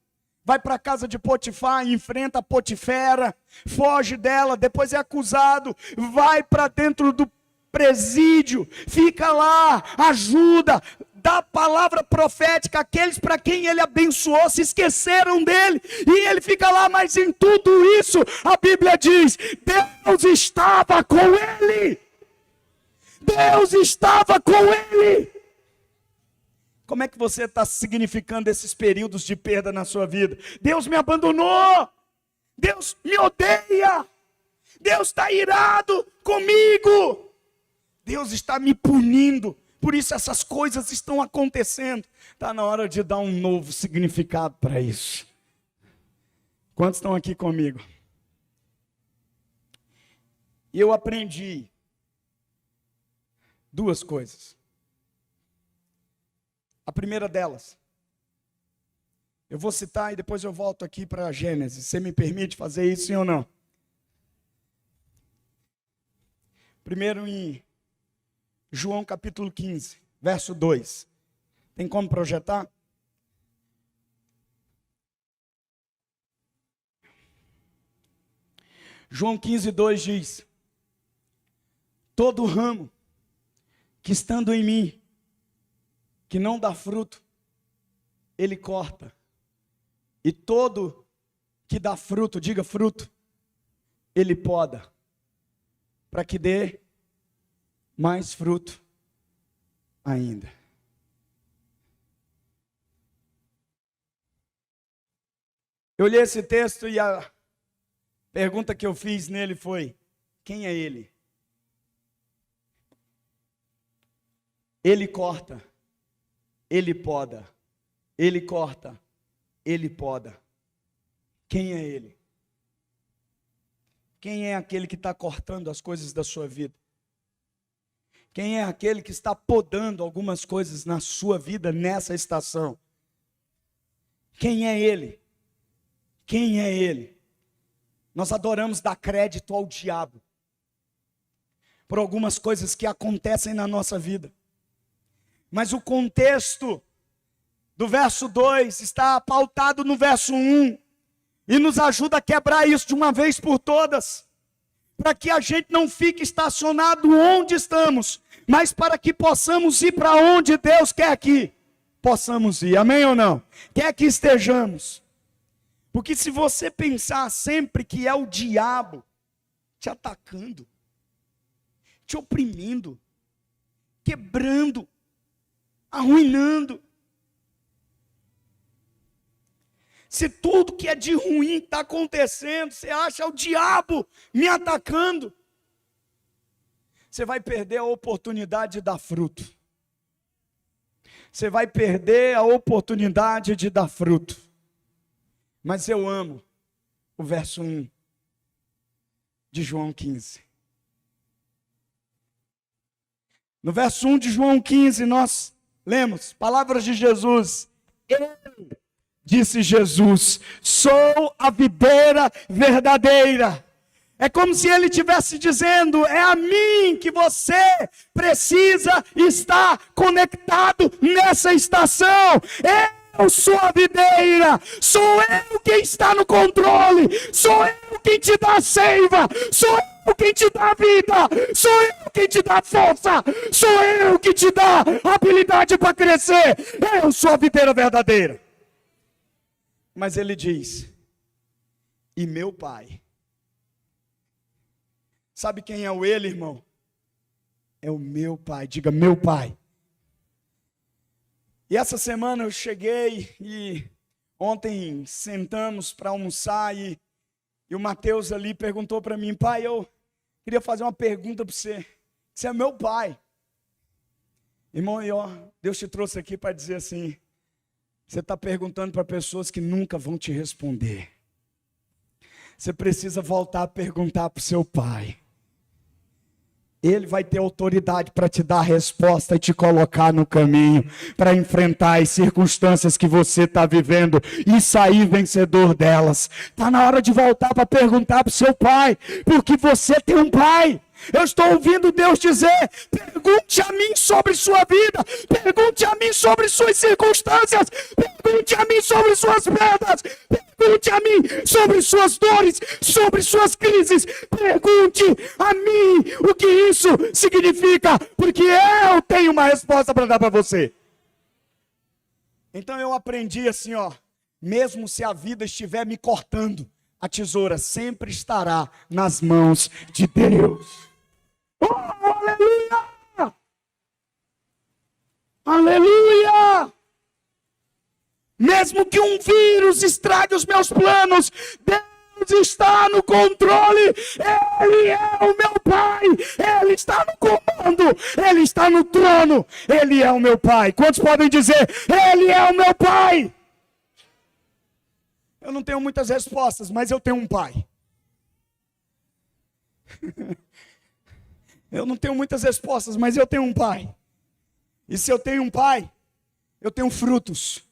Speaker 1: vai para a casa de Potifar, enfrenta a Potifera, foge dela, depois é acusado, vai para dentro do presídio, fica lá, ajuda, dá palavra profética àqueles para quem ele abençoou, se esqueceram dele, e ele fica lá, mas em tudo isso, a Bíblia diz, Deus estava com ele, Deus estava com ele. Como é que você está significando esses períodos de perda na sua vida? Deus me abandonou, Deus me odeia, Deus está irado comigo, Deus está me punindo, por isso essas coisas estão acontecendo. Está na hora de dar um novo significado para isso. Quantos estão aqui comigo? Eu aprendi duas coisas. A primeira delas, eu vou citar e depois eu volto aqui para Gênesis. Você me permite fazer isso, sim ou não? Primeiro em João capítulo 15, verso 2. Tem como projetar? João 15, 2 diz: todo ramo que estando em mim, que não dá fruto, ele corta. E todo que dá fruto, diga fruto, ele poda, para que dê mais fruto ainda. Eu li esse texto e a pergunta que eu fiz nele foi: quem é ele? Ele corta, ele poda, ele corta, ele poda. Quem é ele? Quem é aquele que está cortando as coisas da sua vida? Quem é aquele que está podando algumas coisas na sua vida nessa estação? Quem é ele? Quem é ele? Nós adoramos dar crédito ao diabo por algumas coisas que acontecem na nossa vida. Mas o contexto do verso 2 está pautado no verso 1 e nos ajuda a quebrar isso de uma vez por todas, para que a gente não fique estacionado onde estamos, mas para que possamos ir para onde Deus quer que possamos ir, amém ou não? Quer que estejamos. Porque se você pensar sempre que é o diabo te atacando, te oprimindo, quebrando, arruinando, se tudo que é de ruim está acontecendo, você acha o diabo me atacando, você vai perder a oportunidade de dar fruto. Você vai perder a oportunidade de dar fruto. Mas eu amo o verso 1 de João 15. No verso 1 de João 15, nós lemos palavras de Jesus. Eu, disse Jesus, sou a videira verdadeira. É como se ele estivesse dizendo, é a mim que você precisa estar conectado nessa estação. Eu sou a videira, sou eu quem está no controle, sou eu quem te dá a seiva, sou eu quem te dá a vida, sou eu quem te dá força, sou eu que te dá habilidade para crescer. Eu sou a videira verdadeira. Mas ele diz, e meu pai. Sabe quem é o ele, irmão? É o meu pai, diga meu pai. E essa semana eu cheguei e ontem sentamos para almoçar e o Mateus ali perguntou para mim, pai, eu queria fazer uma pergunta para você. Você é meu pai. Irmão, Deus te trouxe aqui para dizer assim, você está perguntando para pessoas que nunca vão te responder. Você precisa voltar a perguntar para o seu pai. Ele vai ter autoridade para te dar a resposta e te colocar no caminho, para enfrentar as circunstâncias que você está vivendo e sair vencedor delas. Está na hora de voltar para perguntar para o seu pai, porque você tem um pai. Eu estou ouvindo Deus dizer: pergunte a mim sobre sua vida, pergunte a mim sobre suas circunstâncias, pergunte a mim sobre suas perdas, pergunte a mim sobre suas dores, sobre suas crises, pergunte a mim o que isso significa, porque eu tenho uma resposta para dar para você. Então eu aprendi assim, ó, mesmo se a vida estiver me cortando, a tesoura sempre estará nas mãos de Deus. Oh, aleluia! Aleluia! Mesmo que um vírus estrague os meus planos, Deus está no controle. Ele é o meu Pai. Ele está no comando. Ele está no trono. Ele é o meu Pai. Quantos podem dizer: Ele é o meu Pai? Eu não tenho muitas respostas, mas eu tenho um Pai. Eu não tenho muitas respostas, mas eu tenho um Pai. E se eu tenho um Pai, eu tenho frutos.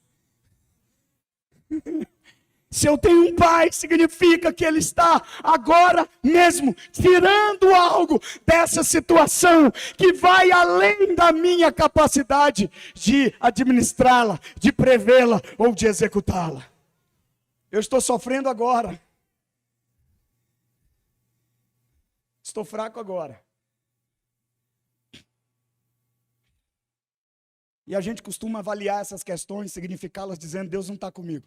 Speaker 1: Se eu tenho um Pai, significa que Ele está agora mesmo tirando algo dessa situação que vai além da minha capacidade de administrá-la, de prevê-la ou de executá-la. Eu estou sofrendo agora. Estou fraco agora. E a gente costuma avaliar essas questões, significá-las dizendo: Deus não está comigo.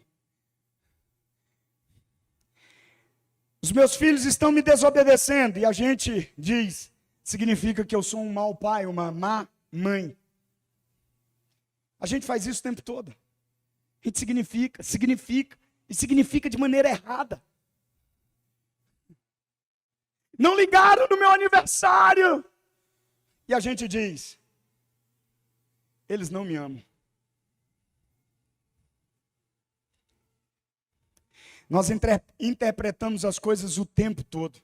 Speaker 1: Os meus filhos estão me desobedecendo. E a gente diz: significa que eu sou um mau pai, uma má mãe. A gente faz isso o tempo todo. A gente significa. E significa de maneira errada. Não ligaram no meu aniversário. E a gente diz: eles não me amam. Nós interpretamos as coisas o tempo todo.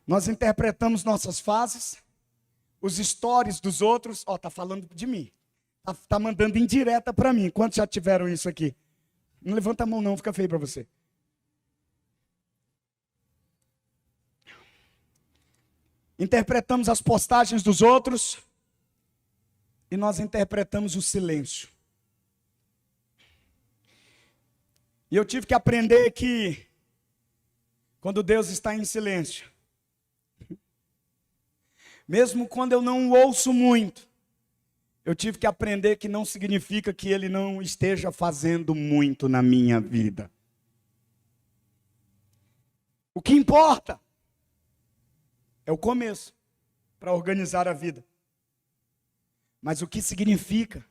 Speaker 1: Nós interpretamos nossas fases, os stories dos outros. Ó, tá falando de mim. Tá mandando indireta para mim. Quantos já tiveram isso aqui? Não levanta a mão não, fica feio para você. Interpretamos as postagens dos outros e nós interpretamos o silêncio. E eu tive que aprender que quando Deus está em silêncio, mesmo quando eu não o ouço muito, eu tive que aprender que não significa que Ele não esteja fazendo muito na minha vida. O que importa é o começo para organizar a vida. Mas o que significa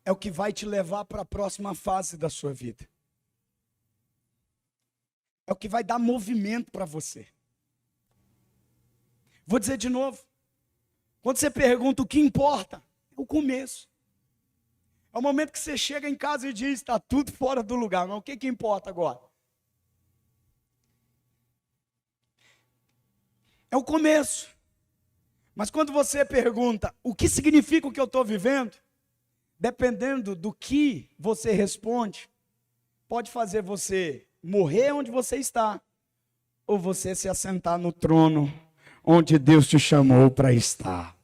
Speaker 1: é o que vai te levar para a próxima fase da sua vida. É o que vai dar movimento para você. Vou dizer de novo. Quando você pergunta o que importa, é o começo. É o momento que você chega em casa e diz: está tudo fora do lugar, mas o que importa agora? É o começo. Mas quando você pergunta o que significa o que eu estou vivendo, dependendo do que você responde, pode fazer você morrer onde você está, ou você se assentar no trono onde Deus te chamou para estar.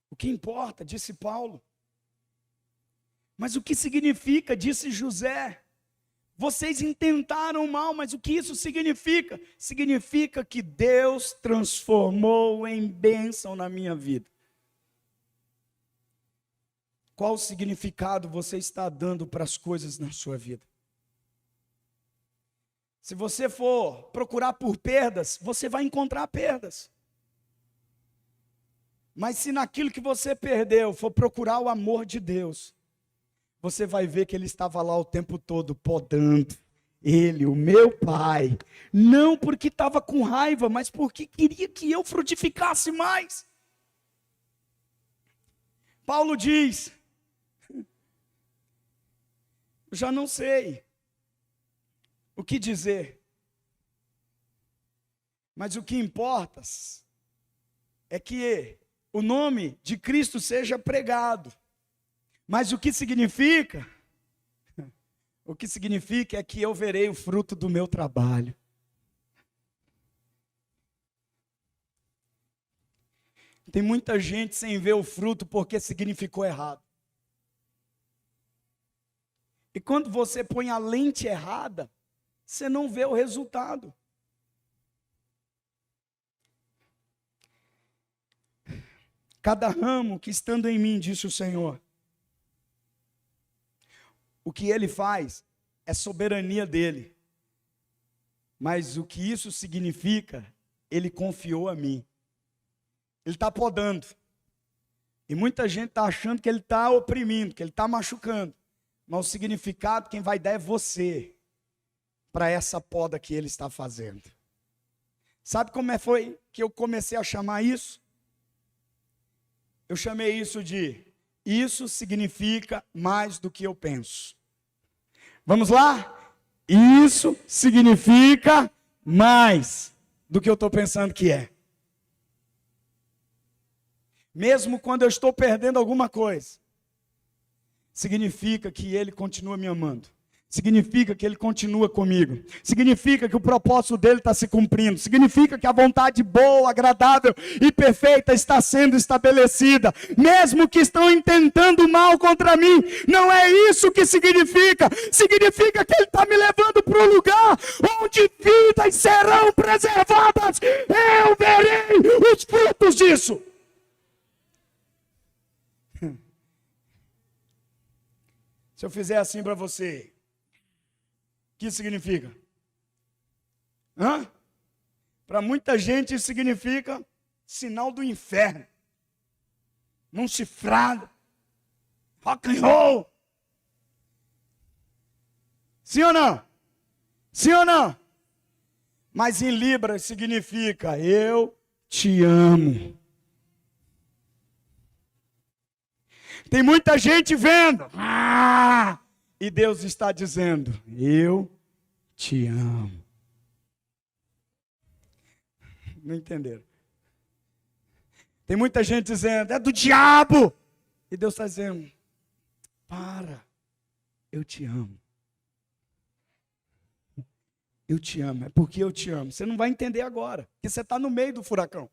Speaker 1: O que importa, disse Paulo. Mas o que significa, disse José. Vocês intentaram mal, mas o que isso significa? Significa que Deus transformou em bênção na minha vida. Qual significado você está dando para as coisas na sua vida? Se você for procurar por perdas, você vai encontrar perdas. Mas se naquilo que você perdeu for procurar o amor de Deus, você vai ver que Ele estava lá o tempo todo podando. Ele, o meu Pai, não porque estava com raiva, mas porque queria que eu frutificasse mais. Paulo diz: já não sei o que dizer, mas o que importa é que o nome de Cristo seja pregado. Mas o que significa? O que significa é que eu verei o fruto do meu trabalho. Tem muita gente sem ver o fruto porque significou errado. E quando você põe a lente errada, você não vê o resultado. Cada ramo que estando em mim, disse o Senhor, o que ele faz é soberania dele. Mas o que isso significa, ele confiou a mim. Ele está podando. E muita gente está achando que ele está oprimindo, que ele está machucando. Mas o significado, quem vai dar é você, para essa poda que ele está fazendo. Sabe como foi que eu comecei a chamar isso? Eu chamei isso de, isso significa mais do que eu penso. Vamos lá? Isso significa mais do que eu estou pensando que é. Mesmo quando eu estou perdendo alguma coisa, significa que ele continua me amando. Significa que ele continua comigo. Significa que o propósito dele está se cumprindo. Significa que a vontade boa, agradável e perfeita está sendo estabelecida. Mesmo que estão intentando mal contra mim, não é isso que significa. Significa que ele está me levando para um lugar onde vidas serão preservadas. Eu verei os frutos disso. Se eu fizer assim para você, o que significa? Para muita gente isso significa sinal do inferno. Mão chifrada. Rock and roll. Sim ou não? Sim ou não? Mas em Libras significa eu te amo. Tem muita gente vendo. E Deus está dizendo, eu te amo. Não entenderam? Tem muita gente dizendo, é do diabo. E Deus está dizendo, para, eu te amo. Eu te amo, é porque eu te amo. Você não vai entender agora, porque você está no meio do furacão.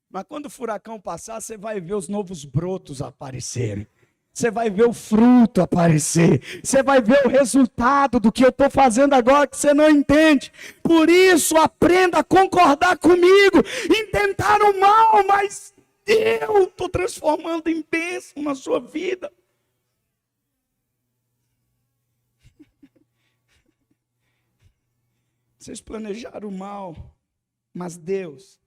Speaker 1: Mas quando o furacão passar, você vai ver os novos brotos aparecerem. Você vai ver o fruto aparecer. Você vai ver o resultado do que eu estou fazendo agora que você não entende. Por isso, aprenda a concordar comigo em tentar o mal, mas eu estou transformando em bênção na sua vida. Vocês planejaram o mal, mas Deus...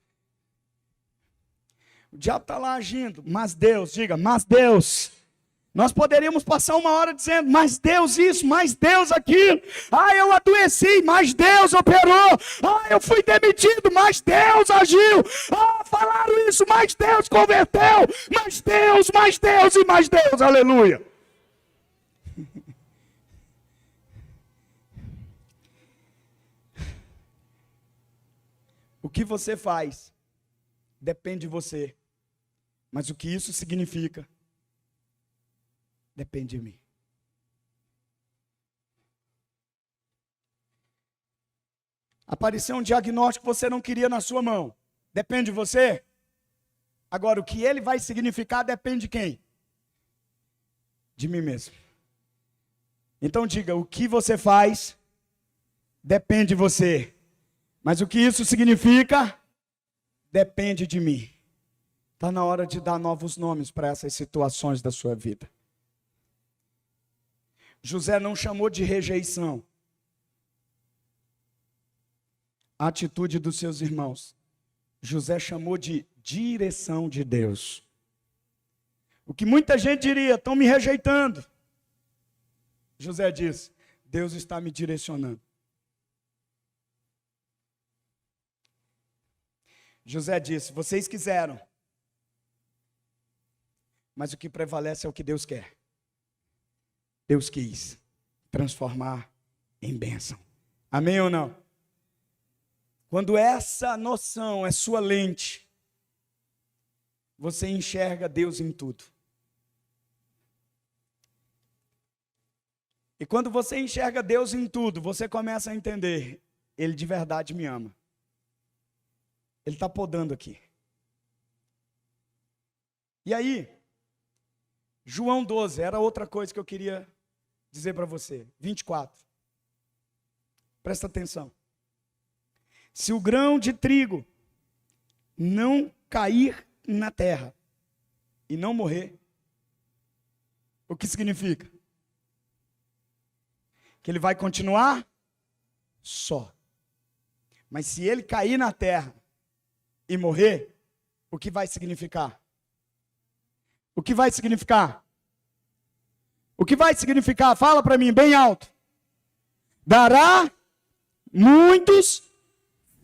Speaker 1: O diabo está lá agindo, mas Deus, diga, mas Deus. Nós poderíamos passar uma hora dizendo, mas Deus isso, mas Deus aquilo. Eu adoeci, mas Deus operou. Eu fui demitido, mas Deus agiu. Falaram isso, mas Deus converteu. Mas Deus e mais Deus, aleluia. O que você faz depende de você. Mas o que isso significa, depende de mim. Apareceu um diagnóstico que você não queria na sua mão. Depende de você? Agora, o que ele vai significar depende de quem? De mim mesmo. Então diga, o que você faz, depende de você. Mas o que isso significa, depende de mim. Está na hora de dar novos nomes para essas situações da sua vida. José não chamou de rejeição a atitude dos seus irmãos. José chamou de direção de Deus. O que muita gente diria, estão me rejeitando. José disse, Deus está me direcionando. José disse, vocês quiseram. Mas o que prevalece é o que Deus quer. Deus quis transformar em bênção. Amém ou não? Quando essa noção é sua lente, você enxerga Deus em tudo. E quando você enxerga Deus em tudo, você começa a entender, Ele de verdade me ama. Ele está podando aqui. E aí, João 12, era outra coisa que eu queria dizer para você. 24. Presta atenção. Se o grão de trigo não cair na terra e não morrer, o que significa? Que ele vai continuar só. Mas se ele cair na terra e morrer, o que vai significar? O que vai significar? O que vai significar? Fala para mim bem alto. Dará muitos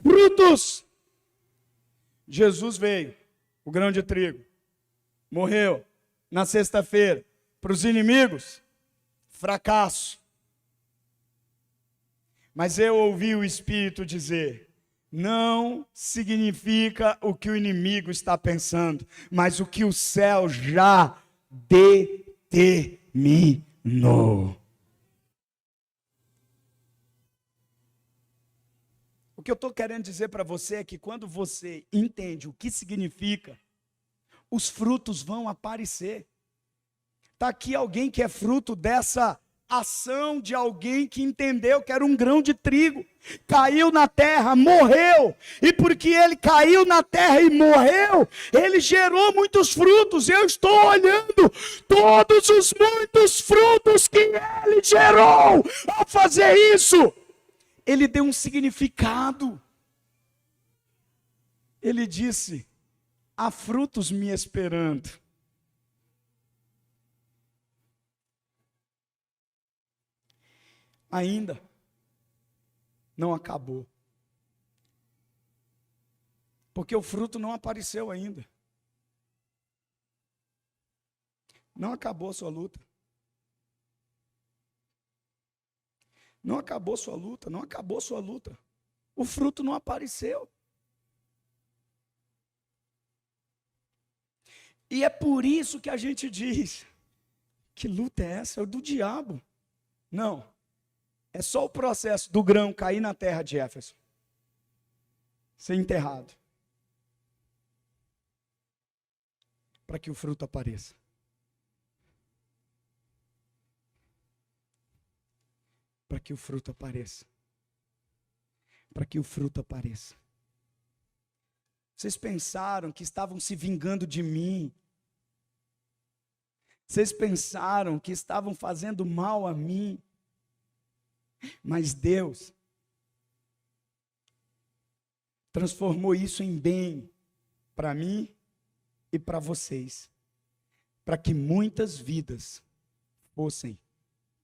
Speaker 1: frutos. Jesus veio, o grão de trigo, morreu na sexta-feira. Para os inimigos, fracasso. Mas eu ouvi o Espírito dizer, não significa o que o inimigo está pensando, mas o que o céu já determinou. O que eu estou querendo dizer para você é que quando você entende o que significa, os frutos vão aparecer. Está aqui alguém que é fruto dessa ação de alguém que entendeu que era um grão de trigo, caiu na terra, morreu, e porque ele caiu na terra e morreu, ele gerou muitos frutos. Eu estou olhando todos os muitos frutos que ele gerou. Ao fazer isso, ele deu um significado. Ele disse, há frutos me esperando. Ainda não acabou. Porque o fruto não apareceu ainda. Não acabou sua luta. Não acabou sua luta, não acabou sua luta. O fruto não apareceu. E é por isso que a gente diz, que luta é essa? É do diabo. Não. É só o processo do grão cair na terra de Éfeso, ser enterrado, para que o fruto apareça. Para que o fruto apareça. Para que o fruto apareça. Vocês pensaram que estavam se vingando de mim. Vocês pensaram que estavam fazendo mal a mim. Mas Deus transformou isso em bem para mim e para vocês, para que muitas vidas fossem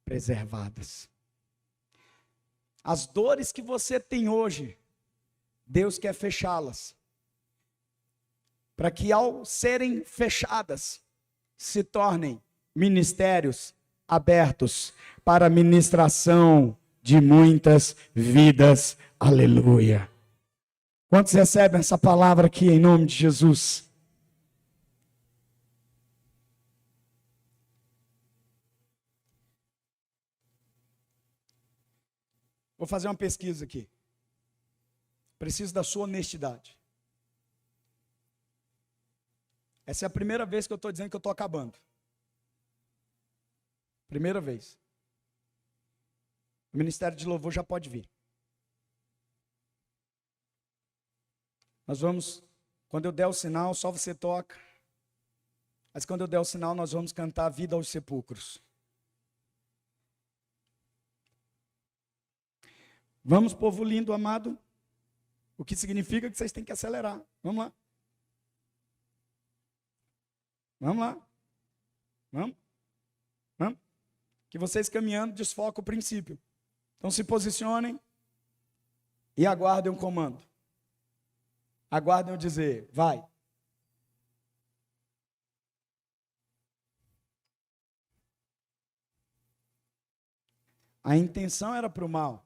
Speaker 1: preservadas. As dores que você tem hoje, Deus quer fechá-las, para que ao serem fechadas, se tornem ministérios abertos para a ministração de muitas vidas. Aleluia. Quantos recebem essa palavra aqui em nome de Jesus? Vou fazer uma pesquisa aqui. Preciso da sua honestidade. Essa é a primeira vez que eu estou dizendo que eu estou acabando. Primeira vez. O Ministério de Louvor já pode vir. Nós vamos, quando eu der o sinal, só você toca. Mas quando eu der o sinal, nós vamos cantar Vida aos Sepulcros. Vamos, povo lindo, amado. O que significa que vocês têm que acelerar. Vamos lá. Vamos lá. Vamos. Vamos. Que vocês caminhando desfocam o princípio. Então se posicionem e aguardem o comando. Aguardem eu dizer, vai. A intenção era para o mal.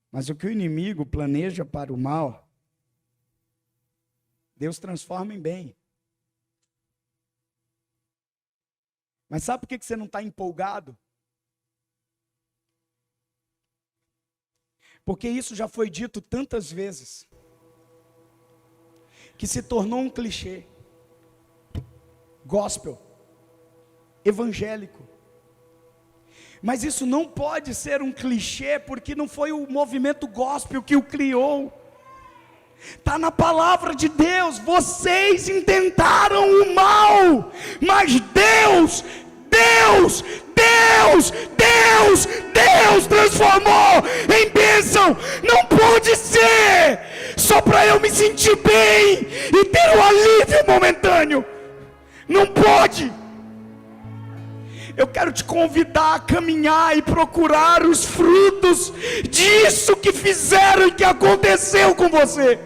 Speaker 1: Mas o que o inimigo planeja para o mal, Deus transforma em bem. Mas sabe por que você não está empolgado? Porque isso já foi dito tantas vezes, que se tornou um clichê, gospel, evangélico. Mas isso não pode ser um clichê, porque não foi o movimento gospel que o criou. Está na palavra de Deus. Vocês intentaram o mal, mas Deus transformou em bênção. Não pode ser só para eu me sentir bem e ter um alívio momentâneo. Não pode. Eu quero te convidar a caminhar e procurar os frutos disso que fizeram e que aconteceu com você,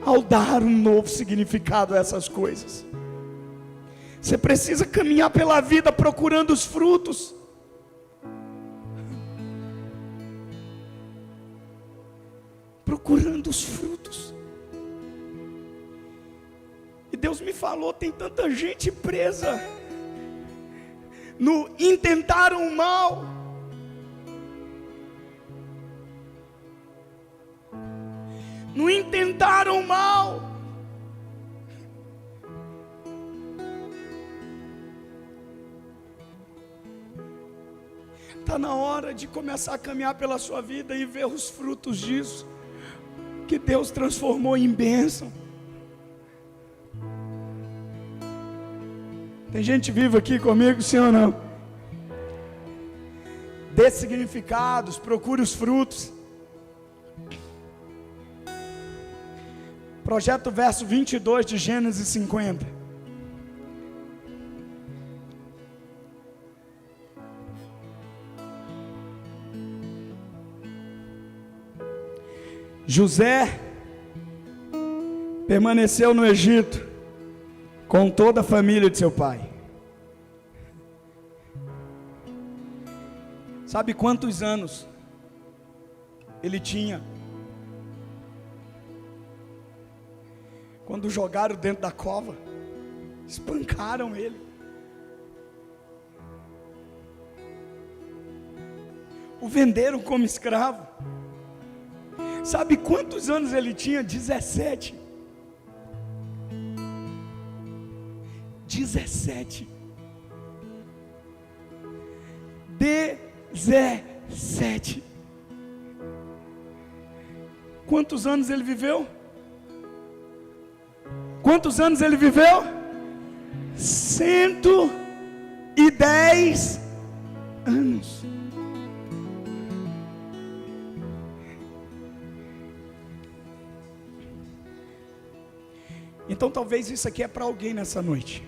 Speaker 1: ao dar um novo significado a essas coisas. Você precisa caminhar pela vida procurando os frutos. Procurando os frutos. E Deus me falou, tem tanta gente presa no intentaram o mal. No intentaram o mal. Está na hora de começar a caminhar pela sua vida e ver os frutos disso, que Deus transformou em bênção. Tem gente viva aqui comigo, sim ou não? Dê significados, procure os frutos. Projeta o verso 22 de Gênesis 50. José permaneceu no Egito com toda a família de seu pai. Sabe quantos anos ele tinha quando jogaram dentro da cova? Espancaram ele. O venderam como escravo. Sabe quantos anos ele tinha? 17. 17. 17. Quantos anos ele viveu? Quantos anos ele viveu? 110 anos. Então talvez isso aqui é para alguém nessa noite.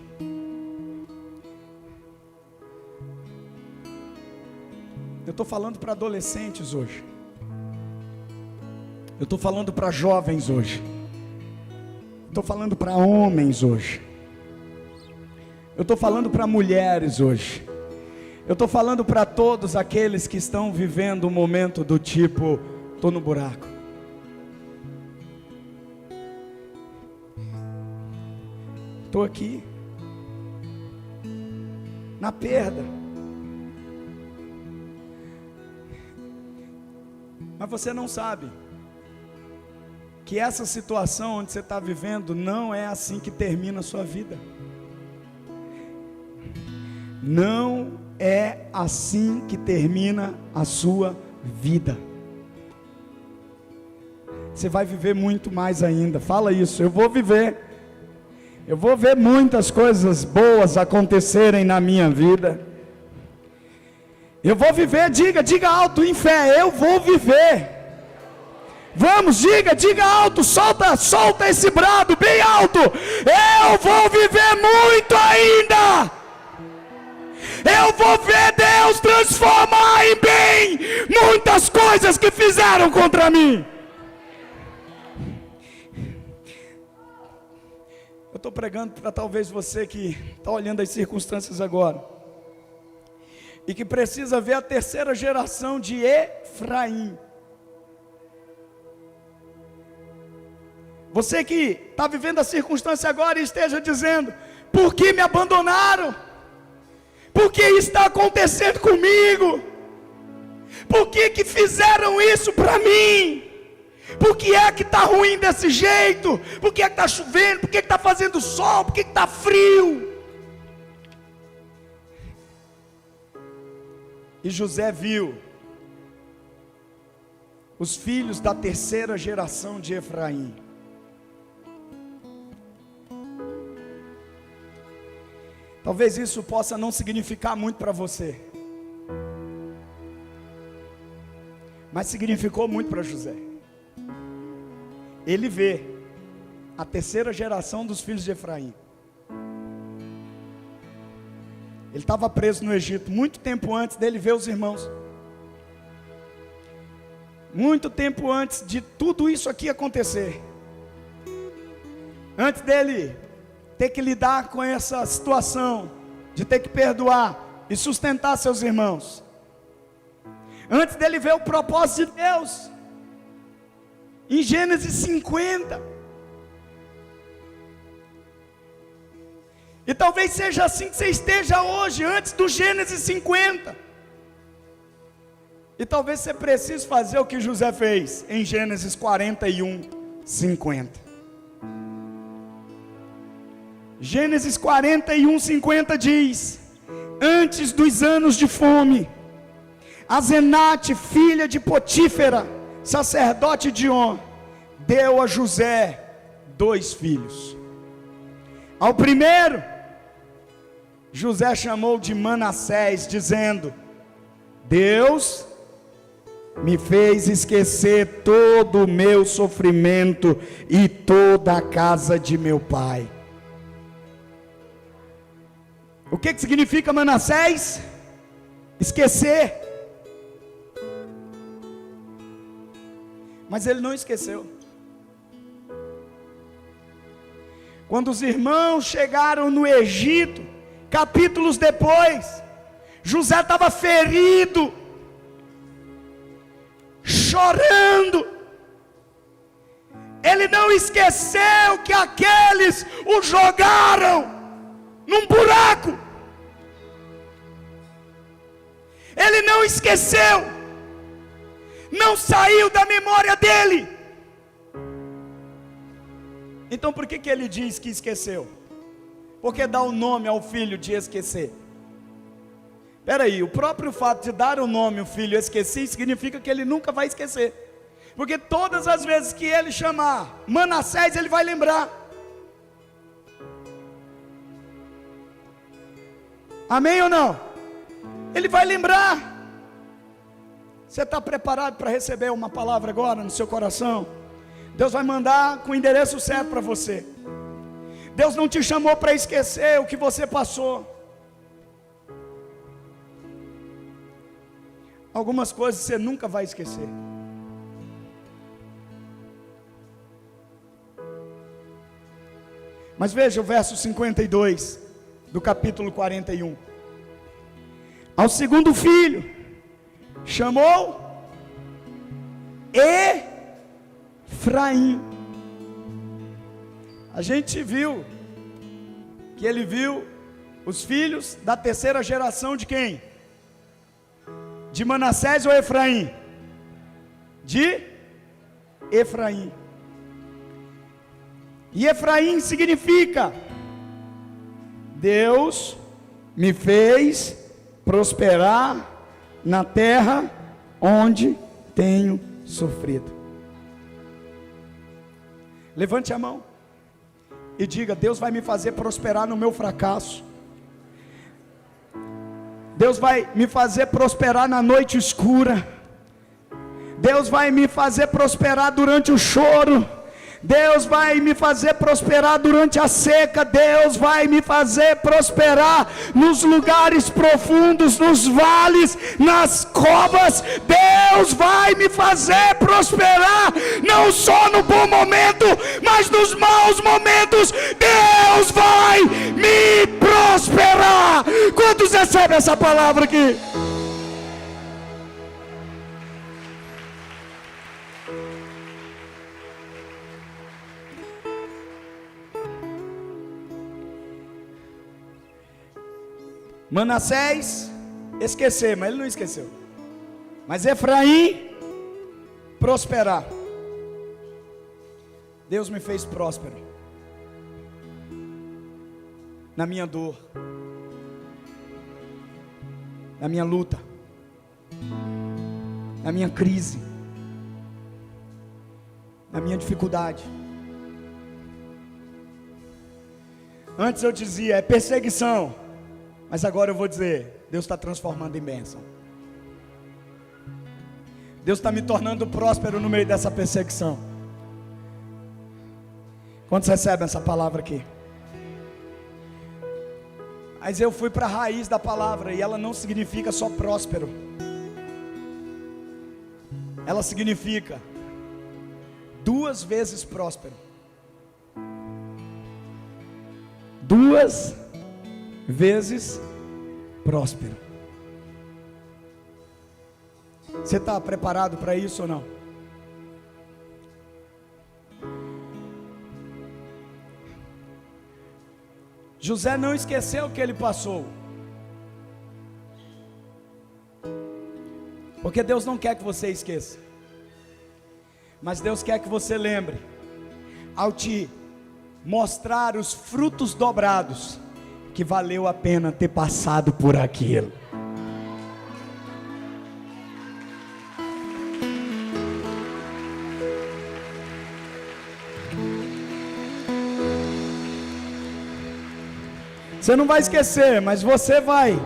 Speaker 1: Eu estou falando para adolescentes hoje. Eu estou falando para jovens hoje. Estou falando para homens hoje. Eu estou falando para mulheres hoje. Eu estou falando para todos aqueles que estão vivendo um momento do tipo, estou no buraco. Estou aqui, na perda. Mas você não sabe que essa situação onde você está vivendo não é assim que termina a sua vida. Não é assim que termina a sua vida. Você vai viver muito mais ainda. Fala isso, eu vou viver. Eu vou ver muitas coisas boas acontecerem na minha vida. Eu vou viver, diga alto em fé, eu vou viver. Vamos, diga alto, solta esse brado bem alto. Eu vou viver muito ainda. Eu vou ver Deus transformar em bem muitas coisas que fizeram contra mim. Eu estou pregando para talvez você que está olhando as circunstâncias agora e que precisa ver a terceira geração de Efraim. Você que está vivendo a circunstância agora e esteja dizendo: por que me abandonaram? Por que está acontecendo comigo? Por que fizeram isso para mim? Por que é que está ruim desse jeito? Por que é que está chovendo? Por que está fazendo sol? Por que está frio? E José viu os filhos da terceira geração de Efraim. Talvez isso possa não significar muito para você, mas significou muito para José. Ele vê a terceira geração dos filhos de Efraim. Ele estava preso no Egito muito tempo antes dele ver os irmãos. Muito tempo antes de tudo isso aqui acontecer. Antes dele ter que lidar com essa situação de ter que perdoar e sustentar seus irmãos. Antes dele ver o propósito de Deus. Em Gênesis 50. E talvez seja assim que você esteja hoje, antes do Gênesis 50. E talvez você precise fazer o que José fez em Gênesis 41, 50. Gênesis 41, 50 diz: antes dos anos de fome, Asenate, filha de Potífera, sacerdote de On, deu a José 2 filhos. Ao primeiro, José chamou de Manassés, dizendo: Deus me fez esquecer todo o meu sofrimento e toda a casa de meu pai. O que significa Manassés? Esquecer. Mas ele não esqueceu. Quando os irmãos chegaram no Egito, capítulos depois, José estava ferido, chorando. Ele não esqueceu que aqueles o jogaram num buraco. Ele não esqueceu, não saiu da memória dele. Então por que ele diz que esqueceu? Porque dá o nome ao filho de esquecer. Espera aí, o próprio fato de dar o nome ao filho esqueci significa que ele nunca vai esquecer. Porque todas as vezes que ele chamar Manassés, ele vai lembrar. Amém ou não? Ele vai lembrar. Você está preparado para receber uma palavra agora no seu coração? Deus vai mandar com o endereço certo para você. Deus não te chamou para esquecer o que você passou. Algumas coisas você nunca vai esquecer. Mas veja o verso 52 do capítulo 41. Ao segundo filho chamou Efraim. A gente viu que ele viu os filhos da terceira geração de quem? De Manassés ou Efraim? De Efraim. E Efraim significa: Deus me fez prosperar na terra onde tenho sofrido. Levante a mão e diga: Deus vai me fazer prosperar no meu fracasso. Deus vai me fazer prosperar na noite escura. Deus vai me fazer prosperar durante o choro. Deus vai me fazer prosperar durante a seca. Deus vai me fazer prosperar nos lugares profundos, nos vales, nas covas. Deus vai me fazer prosperar, não só no bom momento, mas nos maus momentos. Deus vai me prosperar. Quantos recebem essa palavra aqui? Manassés esquecer, mas ele não esqueceu. Mas Efraim prosperar. Deus me fez próspero na minha dor, na minha luta, na minha crise, na minha dificuldade. Antes eu dizia, é perseguição, mas agora eu vou dizer, Deus está transformando em bênção. Deus está me tornando próspero no meio dessa perseguição. Quantos recebem essa palavra aqui? Mas eu fui para a raiz da palavra, e ela não significa só próspero. Ela significa 2 vezes próspero. 2 vezes próspero. Você está preparado para isso ou não? José não esqueceu o que ele passou, porque Deus não quer que você esqueça, mas Deus quer que você lembre, ao te mostrar os frutos dobrados, que valeu a pena ter passado por aquilo. Você não vai esquecer, mas você vai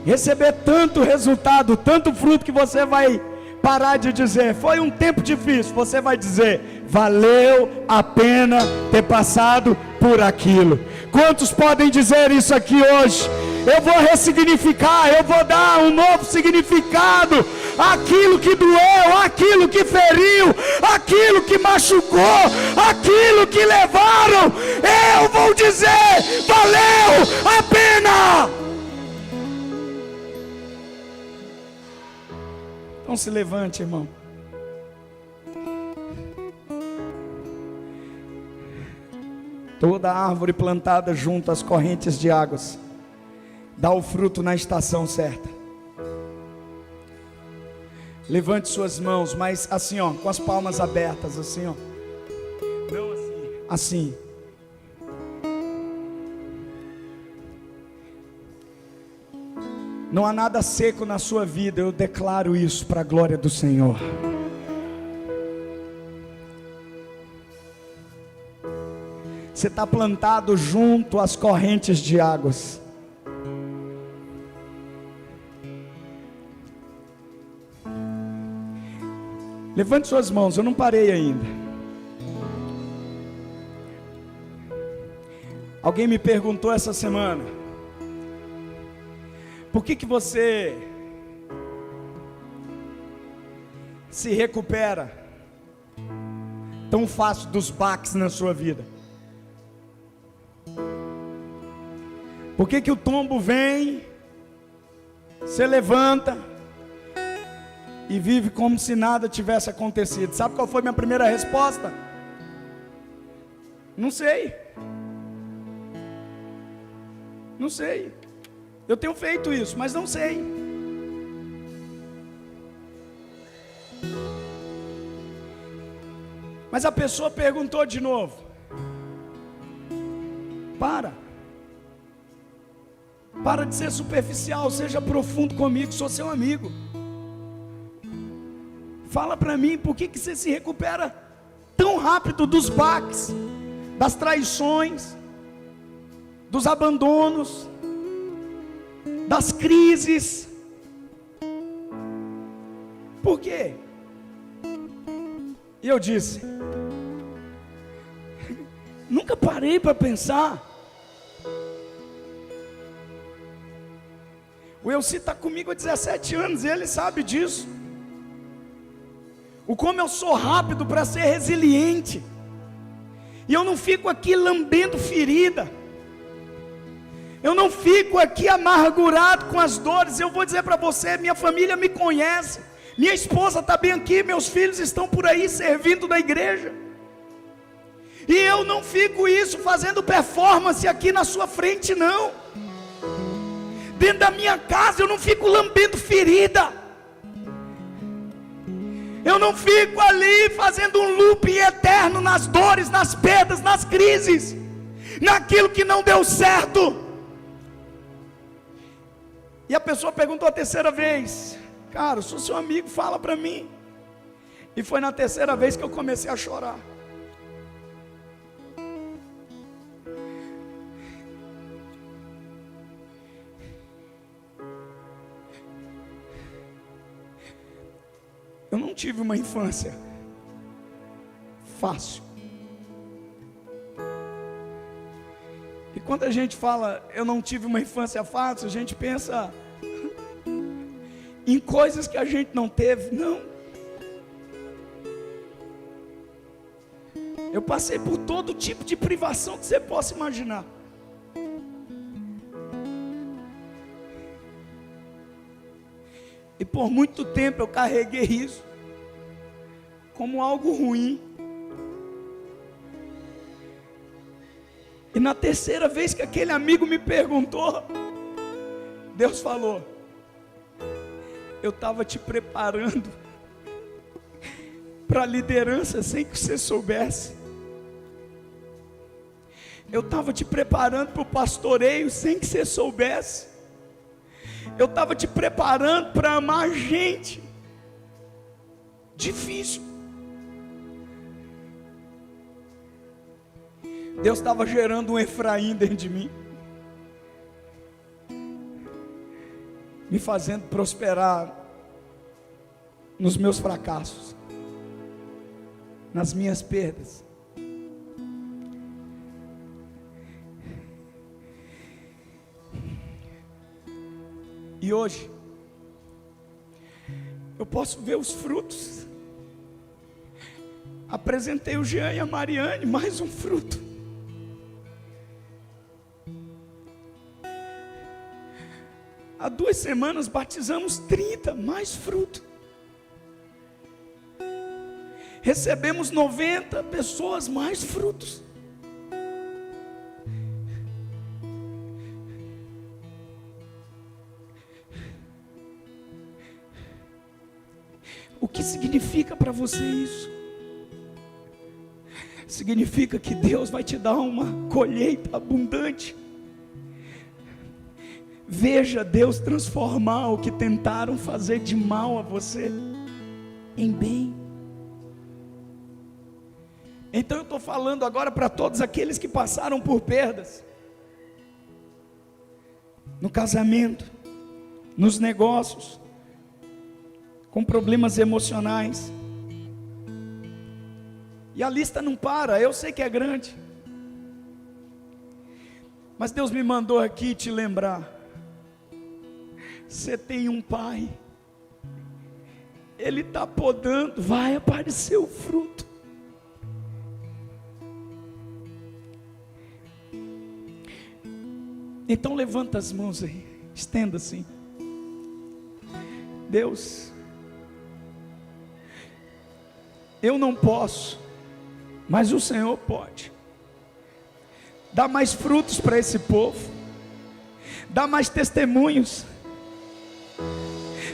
Speaker 1: receber tanto resultado, tanto fruto, que você vai parar de dizer, foi um tempo difícil. Você vai dizer, valeu a pena ter passado por aquilo. Quantos podem dizer isso aqui hoje? Eu vou ressignificar, eu vou dar um novo significado. Aquilo que doeu, aquilo que feriu, aquilo que machucou, aquilo que levaram, eu vou dizer, valeu a pena. Então se levante, irmão. Toda árvore plantada junto às correntes de águas dá o fruto na estação certa. Levante suas mãos, mas assim, ó, com as palmas abertas, assim, ó. Não assim, assim. Não há nada seco na sua vida, eu declaro isso para a glória do Senhor. Você está plantado junto às correntes de águas. Levante suas mãos, eu não parei ainda. Alguém me perguntou essa semana, por que você se recupera tão fácil dos baques na sua vida? Por que o tombo vem, você levanta e vive como se nada tivesse acontecido? Sabe qual foi minha primeira resposta? Não sei. Não sei. Eu tenho feito isso, mas não sei. Mas a pessoa perguntou de novo. Para de ser superficial, seja profundo comigo, sou seu amigo. Fala para mim, por que você se recupera tão rápido dos baques, das traições, dos abandonos, das crises? Por quê? E eu disse, nunca parei para pensar. O Elci está comigo há 17 anos e ele sabe disso. O como eu sou rápido para ser resiliente. E eu não fico aqui lambendo ferida. Eu não fico aqui amargurado com as dores. Eu vou dizer para você, minha família me conhece. Minha esposa está bem aqui, meus filhos estão por aí servindo na igreja. E eu não fico isso fazendo performance aqui na sua frente, não. Dentro da minha casa eu não fico lambendo ferida. Eu não fico ali fazendo um loop eterno nas dores, nas perdas, nas crises, naquilo que não deu certo. E a pessoa perguntou a terceira vez: cara, eu sou seu amigo, fala para mim. E foi na terceira vez que eu comecei a chorar. Eu não tive uma infância fácil. E quando a gente fala eu não tive uma infância fácil, a gente pensa em coisas que a gente não teve. Não. Eu passei por todo tipo de privação que você possa imaginar. E por muito tempo eu carreguei isso como algo ruim. E na terceira vez que aquele amigo me perguntou, Deus falou: eu estava te preparando para a liderança sem que você soubesse. Eu estava te preparando para o pastoreio sem que você soubesse. Eu estava te preparando para amar gente difícil. Deus estava gerando um Efraim dentro de mim, me fazendo prosperar nos meus fracassos, nas minhas perdas. E hoje eu posso ver os frutos. Apresentei o Jean e a Mariane, mais um fruto. Há 2 semanas batizamos 30, mais fruto. Recebemos 90 pessoas, mais frutos. O que significa para você isso? Significa que Deus vai te dar uma colheita abundante. Veja Deus transformar o que tentaram fazer de mal a você em bem. Então eu estou falando agora para todos aqueles que passaram por perdas, no casamento, nos negócios, com problemas emocionais. E a lista não para, eu sei que é grande. Mas Deus me mandou aqui te lembrar. Você tem um pai. Ele está podando, vai aparecer o fruto. Então levanta as mãos aí, estenda assim. Deus, eu não posso, mas o Senhor pode. Dá mais frutos para esse povo. Dá mais testemunhos.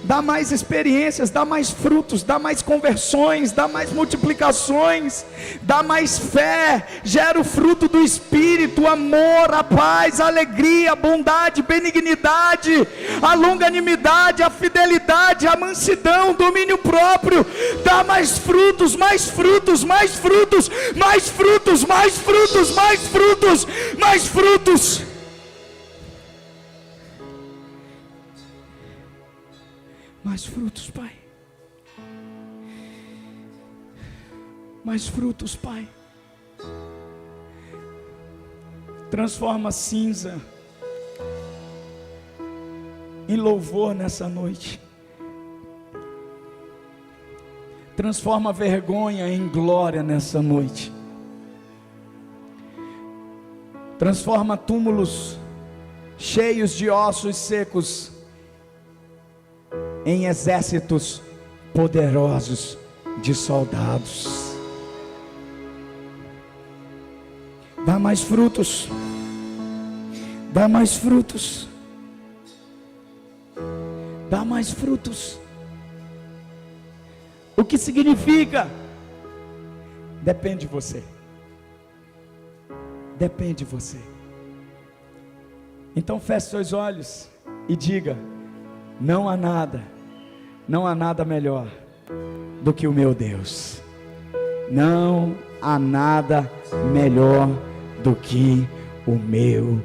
Speaker 1: Dá mais experiências, dá mais frutos, dá mais conversões, dá mais multiplicações, dá mais fé, gera o fruto do Espírito, o amor, a paz, a alegria, a bondade, benignidade, a longanimidade, a fidelidade, a mansidão, o domínio próprio. Dá mais frutos, mais frutos, mais frutos, mais frutos, mais frutos, mais frutos, mais frutos. Mais frutos, Pai. Mais frutos, Pai. Transforma a cinza em louvor nessa noite. Transforma a vergonha em glória nessa noite. Transforma túmulos cheios de ossos secos em exércitos poderosos de soldados. Dá mais frutos. Dá mais frutos. dá mais frutos. O que significa? Depende de você. Depende de você. Então feche seus olhos e diga: não há nada melhor do que o meu Deus. Não há nada melhor do que o meu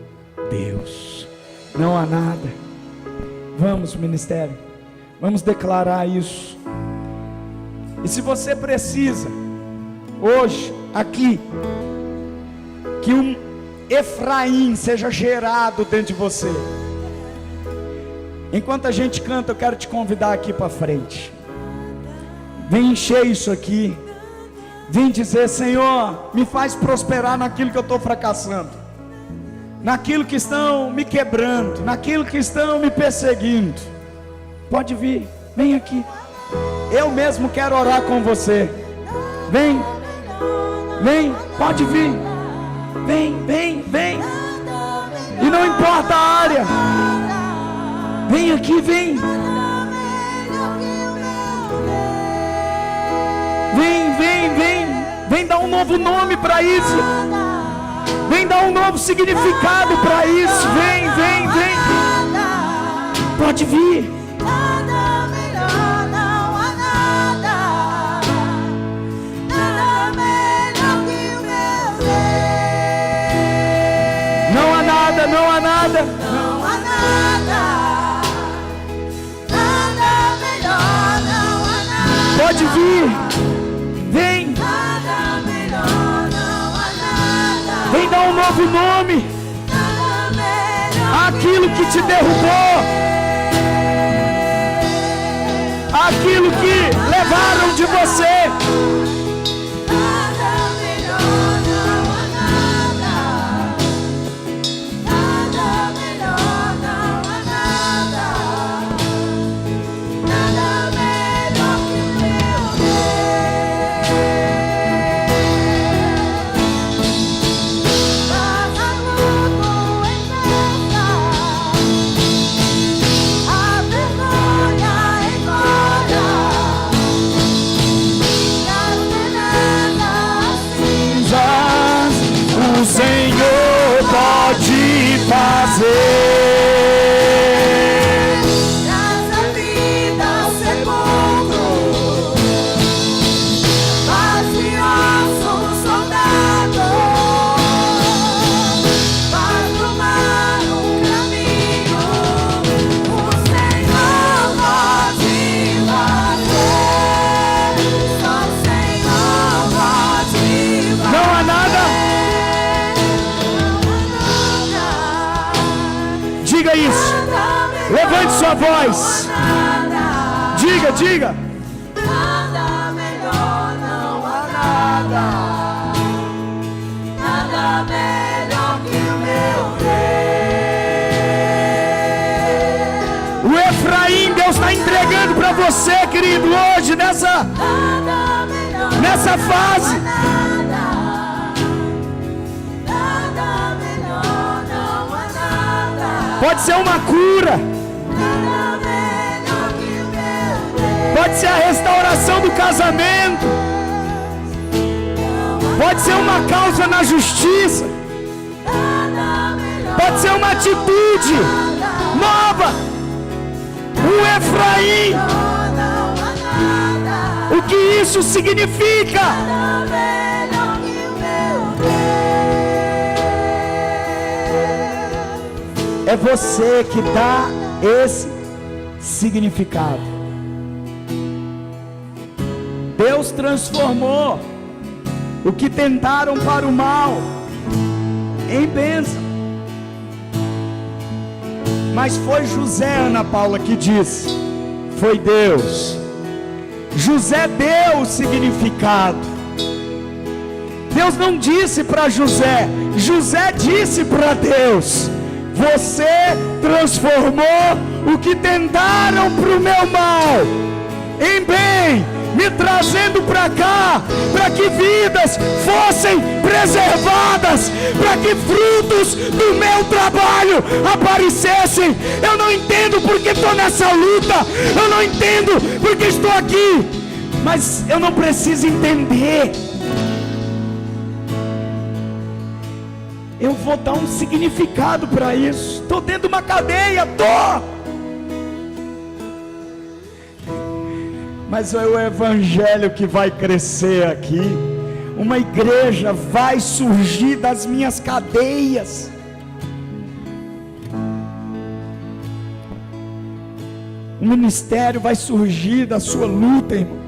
Speaker 1: Deus. Não há nada. Vamos, ministério, vamos declarar isso. E se você precisa, hoje, aqui, que um Efraim seja gerado dentro de você, enquanto a gente canta, eu quero te convidar aqui para frente. Vem encher isso aqui. Vem dizer: Senhor, me faz prosperar naquilo que eu estou fracassando, naquilo que estão me quebrando, naquilo que estão me perseguindo. Pode vir, vem aqui. Eu mesmo quero orar com você. Vem, vem, pode vir. Vem, vem, vem. E não importa a área. Vem aqui, vem. Vem, vem, vem. Vem dar um novo nome para isso. Vem dar um novo significado para isso. Vem, vem, vem. Pode vir. Não há nada. Não há nada. Nada melhor, não há nada. Pode vir. Vem. Nada melhor, não há nada. Vem dar um novo nome. Nada melhor. Aquilo que te derrubou. Aquilo que levaram de você. Nessa vida ao sepulcro, vazioso soldado, faz do mar um caminho. O Senhor pode fazer, só o Senhor pode fazer. Não há nada. Diga isso. Levante sua voz. Diga, diga. Nada melhor, não há nada. Nada melhor que o meu Deus. O Efraim, Deus está entregando para você, querido, hoje, nessa fase. Pode ser uma cura. Pode ser a restauração do casamento. Pode ser uma causa na justiça. Pode ser uma atitude nova. O Efraim. O que isso significa? É você que dá esse significado. Deus transformou o que tentaram para o mal em bênção. Mas foi José, Ana Paula, que disse: foi Deus. José deu o significado. Deus não disse para José, José disse para Deus: você transformou o que tentaram para o meu mal em bem. me trazendo para cá, para que vidas fossem preservadas, para que frutos do meu trabalho aparecessem. Eu não entendo porque estou nessa luta, eu não entendo porque estou aqui, mas eu não preciso entender. Eu vou dar um significado para isso. Estou dentro de uma cadeia, mas é o evangelho que vai crescer aqui. Uma igreja vai surgir das minhas cadeias. Um ministério vai surgir da sua luta, irmão.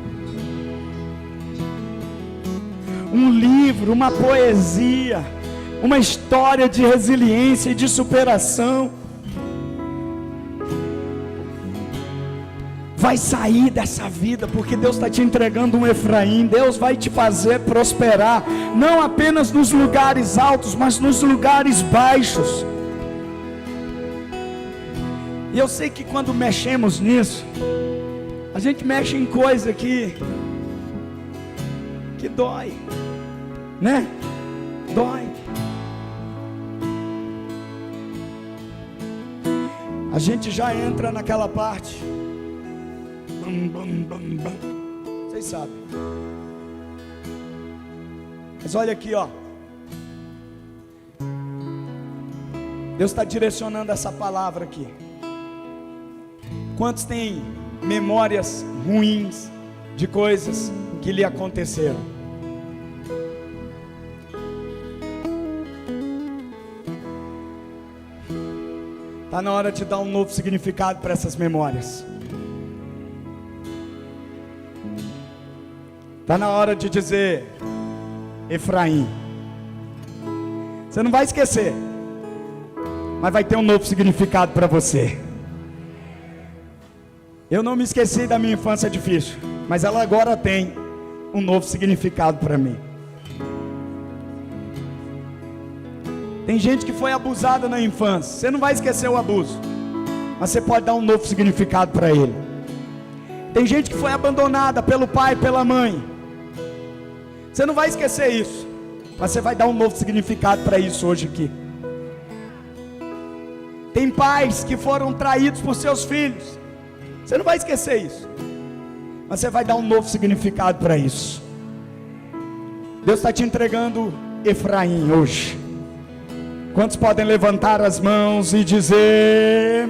Speaker 1: Um livro, uma poesia, uma história de resiliência e de superação vai sair dessa vida, porque Deus está te entregando um Efraim. Deus vai te fazer prosperar, não apenas nos lugares altos, mas nos lugares baixos. E eu sei que quando mexemos nisso, a gente mexe em coisa que dói, né? Dói. A gente já entra naquela parte. Vocês sabem. Mas olha aqui, ó. Deus está direcionando essa palavra aqui. Quantos têm memórias ruins de coisas que lhe aconteceram? Está na hora de dar um novo significado para essas memórias. Está na hora de dizer: Efraim, você não vai esquecer, mas vai ter um novo significado para você. Eu não me esqueci da minha infância difícil, mas ela agora tem um novo significado para mim. Tem gente que foi abusada na infância. Você não vai esquecer o abuso, mas você pode dar um novo significado para ele. Tem gente que foi abandonada pelo pai, pela mãe. Você não vai esquecer isso, mas você vai dar um novo significado para isso hoje aqui. Tem pais que foram traídos por seus filhos. Você não vai esquecer isso, mas você vai dar um novo significado para isso. Deus está te entregando Efraim hoje. Quantos podem levantar as mãos e dizer: